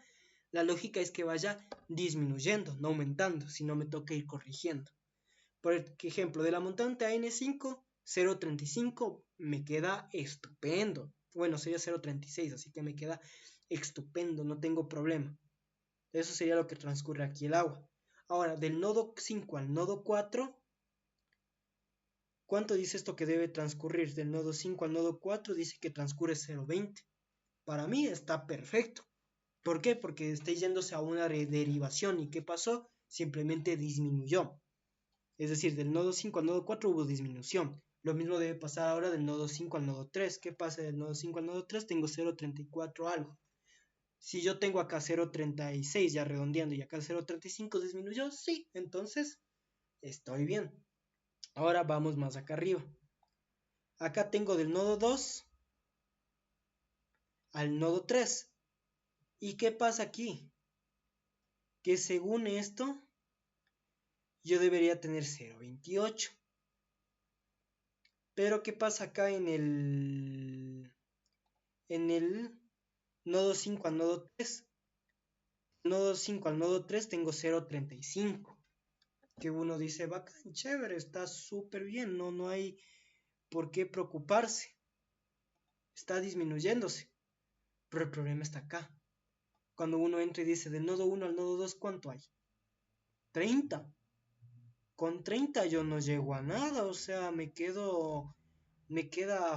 [SPEAKER 1] la lógica es que vaya disminuyendo, no aumentando, sino me toca ir corrigiendo. Por ejemplo, de la montante a N5, 0,35 me queda estupendo. Bueno, sería 0,36, así que me queda estupendo, no tengo problema. Eso sería lo que transcurre aquí el agua. Ahora, del nodo 5 al nodo 4, ¿cuánto dice esto que debe transcurrir? Del nodo 5 al nodo 4 dice que transcurre 0,20. Para mí está perfecto. ¿Por qué? Porque está yéndose a una derivación. ¿Y qué pasó? Simplemente disminuyó. Es decir, del nodo 5 al nodo 4 hubo disminución. Lo mismo debe pasar ahora del nodo 5 al nodo 3. ¿Qué pasa del nodo 5 al nodo 3? Tengo 0,34 algo. Si yo tengo acá 0,36 ya redondeando y acá 0,35 disminuyó, sí, entonces estoy bien. Ahora vamos más acá arriba. Acá tengo del nodo 2 al nodo 3. ¿Y qué pasa aquí? Que según esto, yo debería tener 0,28. Pero ¿qué pasa acá en el nodo 5 al nodo 3? Nodo 5 al nodo 3 tengo 0,35. Que uno dice, bacán, chévere, está súper bien, no hay por qué preocuparse. Está disminuyéndose. Pero el problema está acá. Cuando uno entra y dice del nodo 1 al nodo 2, ¿cuánto hay? 30. Con 30 yo no llego a nada, o sea, me queda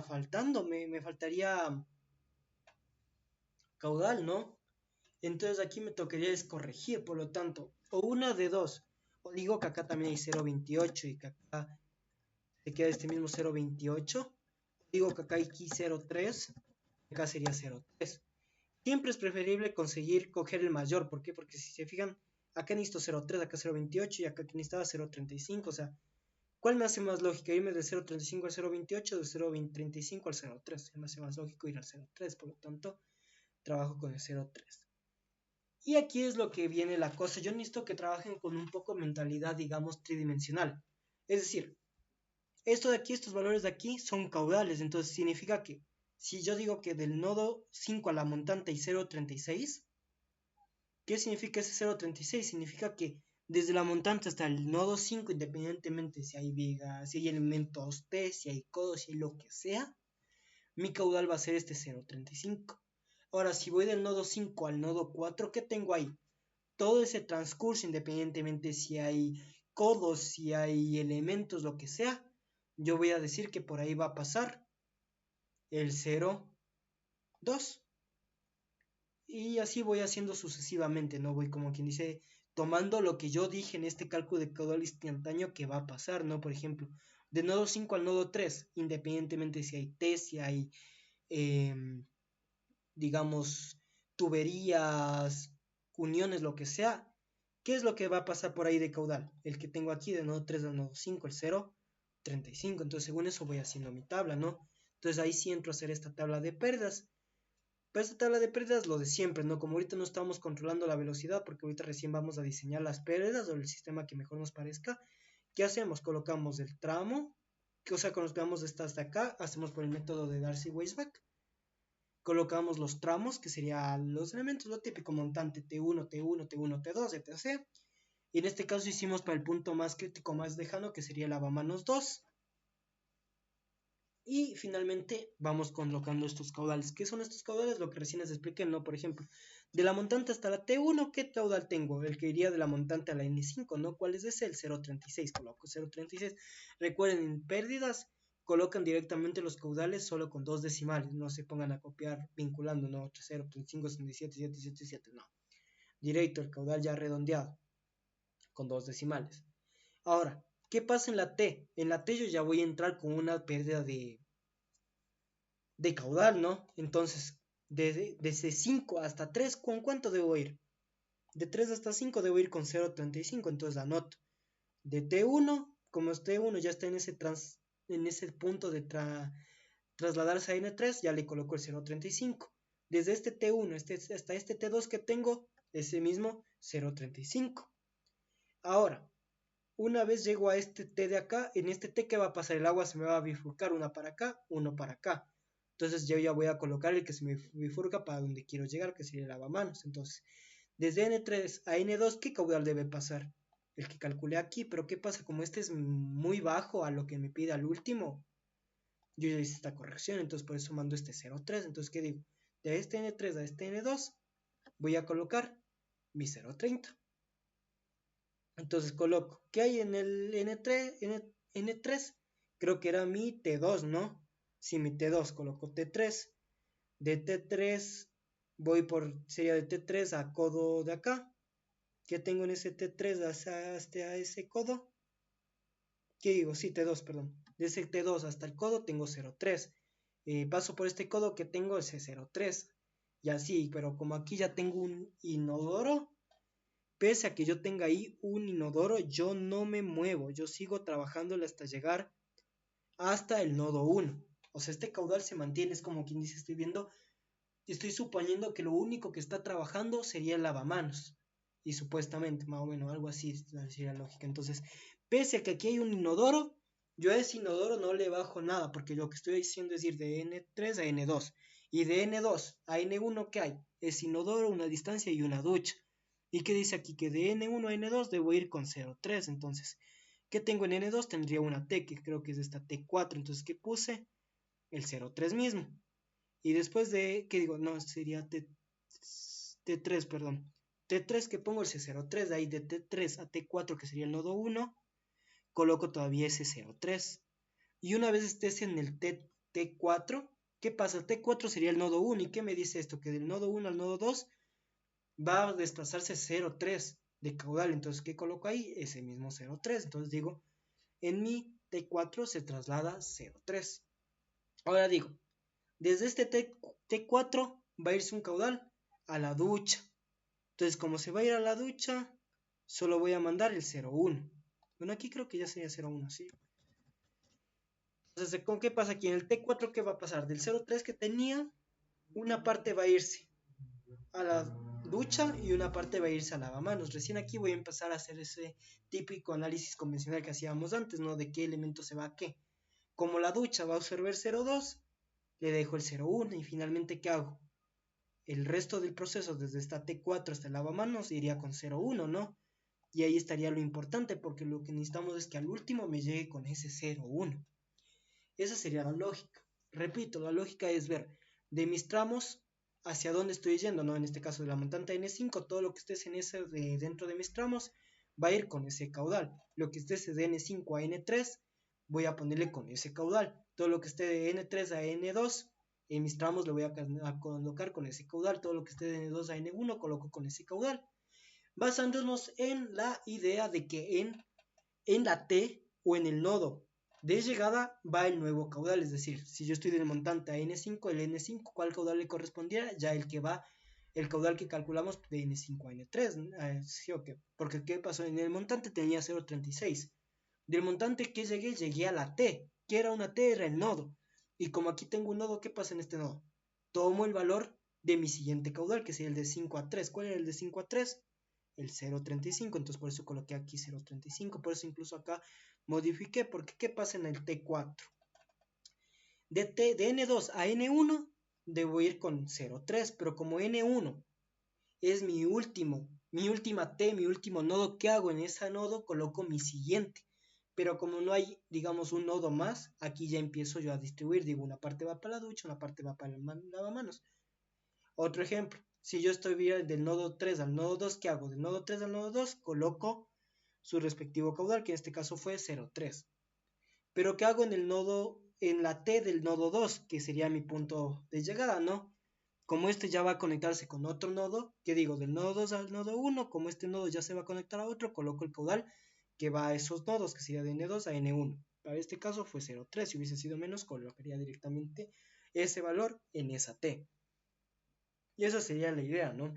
[SPEAKER 1] faltando, me faltaría caudal, ¿no? Entonces aquí me tocaría es corregir, por lo tanto, o una de dos, o digo que acá también hay 0.28 y que acá se queda este mismo 0.28, digo que acá hay aquí 0.3, acá sería 0.3. Siempre es preferible conseguir coger el mayor, ¿por qué? Porque si se fijan, acá necesito 0.3, acá 0.28 y acá necesitaba 0.35, o sea, ¿cuál me hace más lógico? ¿Irme del 0.35 al 0.28 o del 0.35 al 0.3? Me hace más lógico ir al 0.3, por lo tanto, trabajo con el 0.3. Y aquí es lo que viene la cosa. Yo necesito que trabajen con un poco mentalidad, digamos, tridimensional. Es decir, esto de aquí, estos valores de aquí son caudales. Entonces significa que si yo digo que del nodo 5 a la montante hay 0.36, ¿qué significa ese 0.36? Significa que desde la montante hasta el nodo 5, independientemente si hay vigas, si hay elementos T, si hay codos, si hay lo que sea, mi caudal va a ser este 0.35. Ahora, si voy del nodo 5 al nodo 4, ¿qué tengo ahí? Todo ese transcurso, independientemente si hay codos, si hay elementos, lo que sea, yo voy a decir que por ahí va a pasar el 0.2. Y así voy haciendo sucesivamente, ¿no? Voy como quien dice, tomando lo que yo dije en este cálculo de caudal instantáneo que va a pasar, ¿no? Por ejemplo, de nodo 5 al nodo 3, independientemente si hay T, si hay, digamos, tuberías, uniones, lo que sea, ¿qué es lo que va a pasar por ahí de caudal? El que tengo aquí de nodo 3 al nodo 5, el 0.35. Entonces, según eso voy haciendo mi tabla, ¿no? Entonces ahí sí entro a hacer esta tabla de pérdidas. Para esta tabla de pérdidas, lo de siempre, ¿no? Como ahorita no estamos controlando la velocidad, porque ahorita recién vamos a diseñar las pérdidas o el sistema que mejor nos parezca, ¿qué hacemos? Colocamos el tramo, o sea, colocamos estas de acá, hacemos por el método de Darcy-Weisbach, colocamos los tramos, que serían los elementos, lo típico montante T1, T1, T1, T2, etc. Y en este caso hicimos para el punto más crítico, más lejano, que sería el lavamanos 2. Y finalmente vamos colocando estos caudales. ¿Qué son estos caudales? Lo que recién les expliqué, ¿no? Por ejemplo, de la montante hasta la T1, ¿qué caudal tengo? El que iría de la montante a la N5, ¿no? ¿Cuál es ese? El 0.36. Coloco 0.36. Recuerden, en pérdidas colocan directamente los caudales solo con dos decimales. No se pongan a copiar vinculando, ¿no? 0.5, 77, 777, no. Directo, el caudal ya redondeado con dos decimales. Ahora, ¿qué pasa en la T? En la T yo ya voy a entrar con una pérdida de caudal, ¿no? Entonces, desde 5 hasta 3, ¿con cuánto debo ir? De 3 hasta 5 debo ir con 0.35, entonces anoto. De T1, como es T1 ya está en ese punto de trasladarse a N3, ya le coloco el 0.35. Desde este T1 hasta este T2 que tengo, ese mismo 0.35. Ahora, una vez llego a este T de acá, en este T que va a pasar el agua se me va a bifurcar una para acá, uno para acá. Entonces yo ya voy a colocar el que se me bifurca para donde quiero llegar, que sería el lavamanos. Entonces, desde N3 a N2, ¿qué caudal debe pasar? El que calculé aquí, pero ¿qué pasa? Como este es muy bajo a lo que me pide al último, yo ya hice esta corrección, entonces por eso mando este 0.3. Entonces, ¿qué digo? De este N3 a este N2 voy a colocar mi 0.30. Entonces coloco, ¿qué hay en el N3? Creo que era mi T2, ¿no? Sí, mi T2, coloco T3. De T3 voy por, sería de T3 a codo de acá. ¿Qué tengo en ese T3 hasta ese codo? ¿Qué digo? Sí, T2, perdón. De ese T2 hasta el codo tengo 0.3. Paso por este codo que tengo ese 0.3. Y así, pero como aquí ya tengo un inodoro, pese a que yo tenga ahí un inodoro, yo no me muevo, yo sigo trabajándole hasta llegar hasta el nodo 1. O sea, este caudal se mantiene, es como quien dice, estoy suponiendo que lo único que está trabajando sería el lavamanos. Y supuestamente, más o menos, algo así sería la lógica. Entonces, pese a que aquí hay un inodoro, yo a ese inodoro no le bajo nada, porque lo que estoy diciendo es ir de N3 a N2. Y de N2 a N1, ¿qué hay? Es inodoro, una distancia y una ducha. ¿Y qué dice aquí? Que de N1 a N2 debo ir con 0.3. Entonces, ¿qué tengo en N2? Tendría una T, que creo que es esta T4. Entonces, ¿qué puse? El 0.3 mismo. Y después de, ¿qué digo? No, sería T3, perdón. T3 que pongo el C03, de ahí de T3 a T4 que sería el nodo 1, coloco todavía ese 03. Y una vez estés en el T4, ¿qué pasa? T4 sería el nodo 1. ¿Y qué me dice esto? Que del nodo 1 al nodo 2 va a desplazarse 0,3 de caudal. Entonces, ¿qué coloco ahí? Ese mismo 0,3. Entonces digo, en mi T4 se traslada 0,3. Ahora digo, desde este T4 va a irse un caudal a la ducha. Entonces, como se va a ir a la ducha, solo voy a mandar el 0,1. Bueno, aquí creo que ya sería 0,1, ¿sí? Entonces, ¿con qué pasa aquí? En el T4, ¿qué va a pasar? Del 0,3 que tenía, una parte va a irse a la ducha y una parte va a irse a lavamanos. Recién aquí voy a empezar a hacer ese típico análisis convencional que hacíamos antes, ¿no? De qué elemento se va a qué. Como la ducha va a absorber 0,2, le dejo el 0,1 y finalmente ¿qué hago? El resto del proceso desde esta T4 hasta el lavamanos iría con 0,1, ¿no? Y ahí estaría lo importante porque lo que necesitamos es que al último me llegue con ese 0,1. Esa sería la lógica. Repito, la lógica es ver de mis tramos hacia dónde estoy yendo, ¿no? En este caso de la montante N5, todo lo que esté en ese dentro de mis tramos va a ir con ese caudal. Lo que esté de N5 a N3 voy a ponerle con ese caudal. Todo lo que esté de N3 a N2 en mis tramos lo voy a colocar con ese caudal. Todo lo que esté de N2 a N1 coloco con ese caudal. Basándonos en la idea de que en la T o en el nodo de llegada va el nuevo caudal, es decir, si yo estoy del montante a N5, el N5, ¿cuál caudal le correspondiera? Ya el que va, el caudal que calculamos de N5 a N3, ¿sí o qué? Porque ¿qué pasó? En el montante tenía 0,36. Del montante que llegué a la T, que era una T, era el nodo. Y como aquí tengo un nodo, ¿qué pasa en este nodo? Tomo el valor de mi siguiente caudal, que sería el de 5 a 3. ¿Cuál era el de 5 a 3? El 0,35, entonces por eso coloqué aquí 0,35, por eso incluso acá modifiqué, porque ¿qué pasa en el T4? De N2 a N1 debo ir con 0,3, pero como N1 es mi última T, mi último nodo, ¿qué hago? En ese nodo coloco mi siguiente, pero como no hay, digamos, un nodo más, aquí ya empiezo yo a distribuir, digo, una parte va para la ducha, una parte va para el lavamanos. Otro ejemplo, si yo estoy del nodo 3 al nodo 2, ¿qué hago? Del nodo 3 al nodo 2 coloco su respectivo caudal, que en este caso fue 0,3. Pero ¿qué hago en el nodo, en la T del nodo 2, que sería mi punto de llegada, ¿no? Como este ya va a conectarse con otro nodo, ¿qué digo? Del nodo 2 al nodo 1, como este nodo ya se va a conectar a otro, coloco el caudal que va a esos nodos, que sería de N2 a N1. Para este caso fue 0,3, si hubiese sido menos, colocaría directamente ese valor en esa T. Y esa sería la idea, ¿no?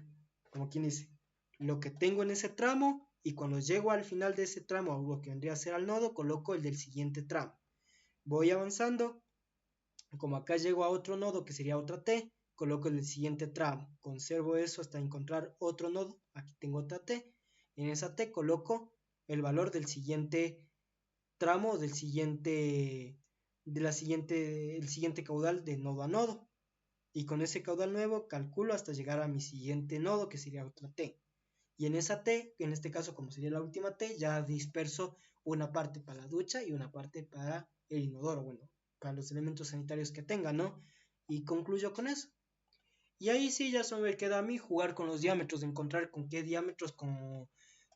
[SPEAKER 1] Como quien dice, lo que tengo en ese tramo y cuando llego al final de ese tramo, o lo que vendría a ser al nodo, coloco el del siguiente tramo. Voy avanzando, como acá llego a otro nodo que sería otra T, coloco el del siguiente tramo. Conservo eso hasta encontrar otro nodo, aquí tengo otra T. En esa T coloco el valor del siguiente tramo, el siguiente caudal de nodo a nodo. Y con ese caudal nuevo calculo hasta llegar a mi siguiente nodo, que sería otra T. Y en esa T, en este caso como sería la última T, ya disperso una parte para la ducha y una parte para el inodoro, bueno, para los elementos sanitarios que tenga, ¿no? Y concluyo con eso. Y ahí sí ya solo me queda a mí jugar con los diámetros, encontrar con qué diámetros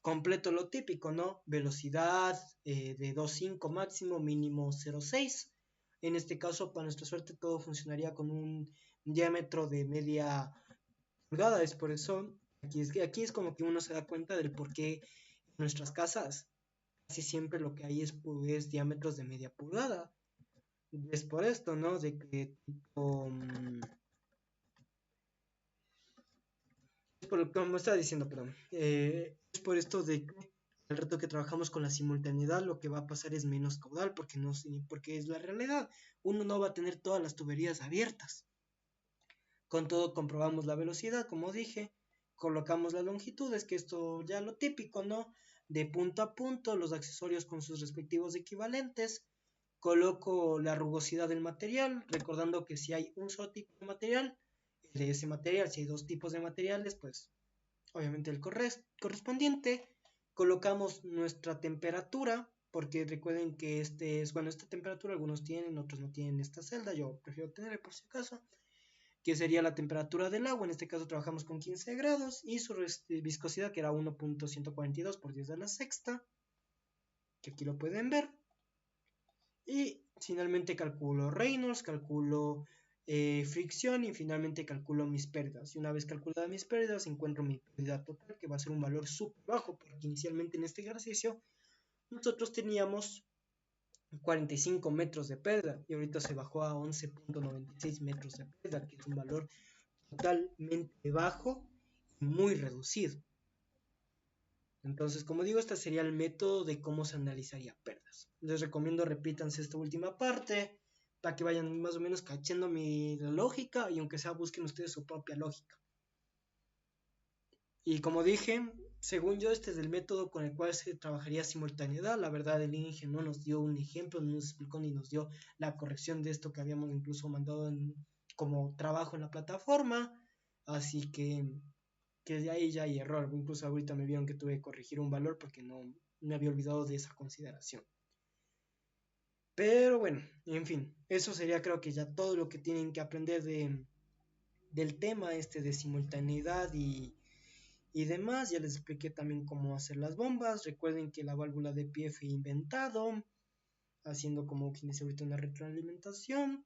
[SPEAKER 1] completo lo típico, ¿no? Velocidad de 2,5 máximo, mínimo 0,6. En este caso, para nuestra suerte, todo funcionaría con un diámetro de media pulgada. Es por eso, aquí es como que uno se da cuenta del por qué en nuestras casas casi siempre lo que hay es diámetros de media pulgada. Es por esto, ¿no? De que tipo, como estaba diciendo, perdón, es por esto de que el reto que trabajamos con la simultaneidad, lo que va a pasar es menos caudal, porque es la realidad. Uno no va a tener todas las tuberías abiertas. Con todo comprobamos la velocidad, como dije, colocamos las longitudes, que esto ya lo típico, ¿no? De punto a punto, los accesorios con sus respectivos equivalentes. Coloco la rugosidad del material, recordando que si hay un solo tipo de material, de ese material, si hay dos tipos de materiales, pues obviamente el correspondiente. Colocamos nuestra temperatura, porque recuerden que esta temperatura algunos tienen, otros no tienen esta celda, yo prefiero tenerla por si acaso. que sería la temperatura del agua. En este caso trabajamos con 15 grados y su viscosidad, que era 1.142 por 10 a la sexta, que aquí lo pueden ver. Y finalmente calculo Reynolds, calculo fricción y finalmente calculo mis pérdidas. Y una vez calculada mis pérdidas, encuentro mi pérdida total, que va a ser un valor súper bajo, porque inicialmente en este ejercicio nosotros teníamos 45 metros de pérdida y ahorita se bajó a 11.96 metros de pérdida, que es un valor totalmente bajo y muy reducido. Entonces, como digo, este sería el método de cómo se analizaría pérdidas. Les recomiendo repítanse esta última parte para que vayan más o menos cachando mi lógica y aunque sea busquen ustedes su propia lógica. Y como dije, según yo, este es el método con el cual se trabajaría simultaneidad. La verdad, el INGE no nos dio un ejemplo, no nos explicó ni nos dio la corrección de esto que habíamos incluso mandado como trabajo en la plataforma. Así que de ahí ya hay error. Incluso ahorita me vieron que tuve que corregir un valor porque no me había olvidado de esa consideración. Pero bueno, en fin, eso sería creo que ya todo lo que tienen que aprender del tema este de simultaneidad y demás. Ya les expliqué también cómo hacer las bombas. Recuerden que la válvula de pie fue inventado, haciendo como quien dice ahorita una retroalimentación.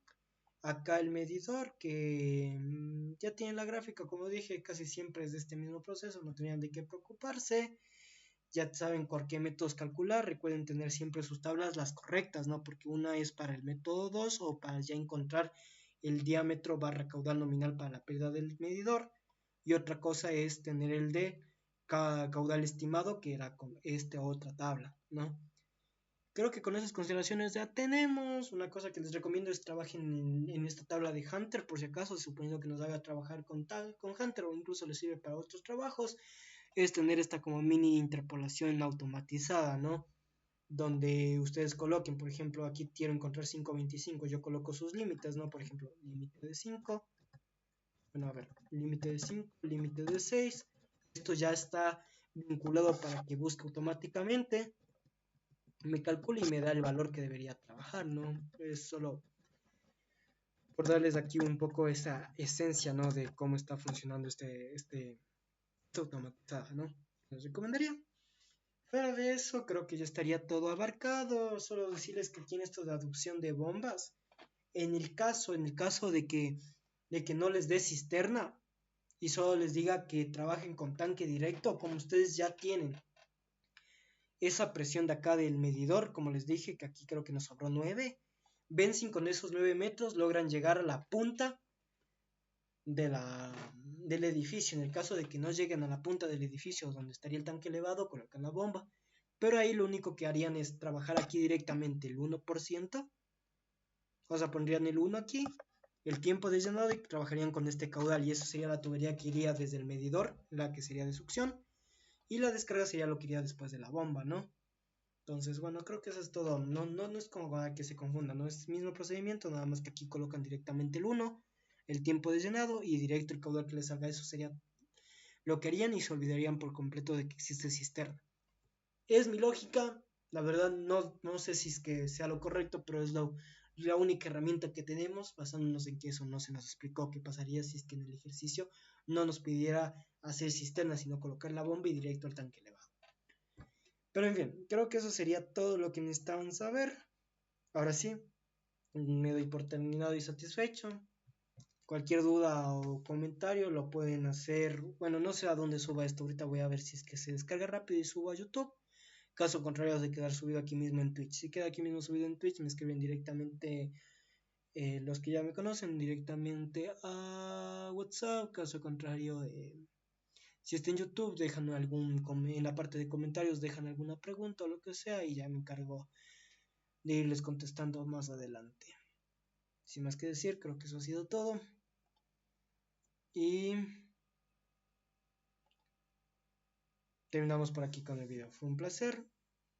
[SPEAKER 1] Acá el medidor que ya tiene la gráfica, como dije, casi siempre es de este mismo proceso, no tenían de qué preocuparse. Ya saben por qué métodos calcular, recuerden tener siempre sus tablas las correctas, ¿no? Porque una es para el método 2 o para ya encontrar el diámetro barra caudal nominal para la pérdida del medidor. Y otra cosa es tener el de caudal estimado, que era con esta otra tabla, ¿no? Creo que con esas consideraciones ya tenemos. Una cosa que les recomiendo es trabajen en esta tabla de Hunter, por si acaso, suponiendo que nos haga trabajar con Hunter o incluso les sirve para otros trabajos, es tener esta como mini interpolación automatizada, ¿no? Donde ustedes coloquen, por ejemplo, aquí quiero encontrar 5.25, yo coloco sus límites, ¿no? Por ejemplo, límite de 5, bueno, a ver, límite de 5, límite de 6, esto ya está vinculado para que busque automáticamente, me calcula y me da el valor que debería trabajar, ¿no? Es solo por darles aquí un poco esa esencia, ¿no? De cómo está funcionando esta automatizada, ¿no? Les recomendaría. Fuera de eso, creo que ya estaría todo abarcado. Solo decirles que aquí en esto de adopción de bombas, en el caso de que no les dé cisterna y solo les diga que trabajen con tanque directo, como ustedes ya tienen esa presión de acá del medidor, como les dije, que aquí creo que nos sobró 9. Vencen con esos 9 metros, logran llegar a la punta del edificio. En el caso de que no lleguen a la punta del edificio donde estaría el tanque elevado, colocan la bomba. Pero ahí lo único que harían es trabajar aquí directamente el 1%. O sea, pondrían el 1 aquí, el tiempo de llenado y trabajarían con este caudal. Y eso sería la tubería que iría desde el medidor, la que sería de succión. Y la descarga sería lo que iría después de la bomba, ¿no? Entonces, bueno, creo que eso es todo. No es como que se confunda, no es el mismo procedimiento, nada más que aquí colocan directamente el 1, el tiempo de llenado y directo el caudal que les salga. Eso sería lo que harían y se olvidarían por completo de que existe cisterna. Es mi lógica, la verdad no sé si es que sea lo correcto, pero es la única herramienta que tenemos, basándonos en que eso no se nos explicó qué pasaría si es que en el ejercicio no nos pidiera hacer cisterna, sino colocar la bomba y directo al tanque elevado. Pero en fin, creo que eso sería todo lo que necesitaban saber. Ahora sí, me doy por terminado y satisfecho. Cualquier duda o comentario lo pueden hacer. Bueno, no sé a dónde suba esto. Ahorita voy a ver si es que se descarga rápido y subo a YouTube. Caso contrario, de quedar subido aquí mismo en Twitch. Si queda aquí mismo subido en Twitch, me escriben directamente los que ya me conocen, directamente a WhatsApp. Caso contrario, si está en YouTube, dejan en la parte de comentarios, dejan alguna pregunta o lo que sea y ya me encargo de irles contestando más adelante. Sin más que decir, creo que eso ha sido todo. Y terminamos por aquí con el video. Fue un placer.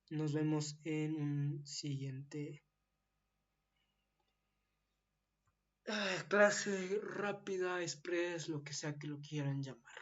[SPEAKER 1] Nos vemos en un siguiente clase rápida, express, lo que sea que lo quieran llamar.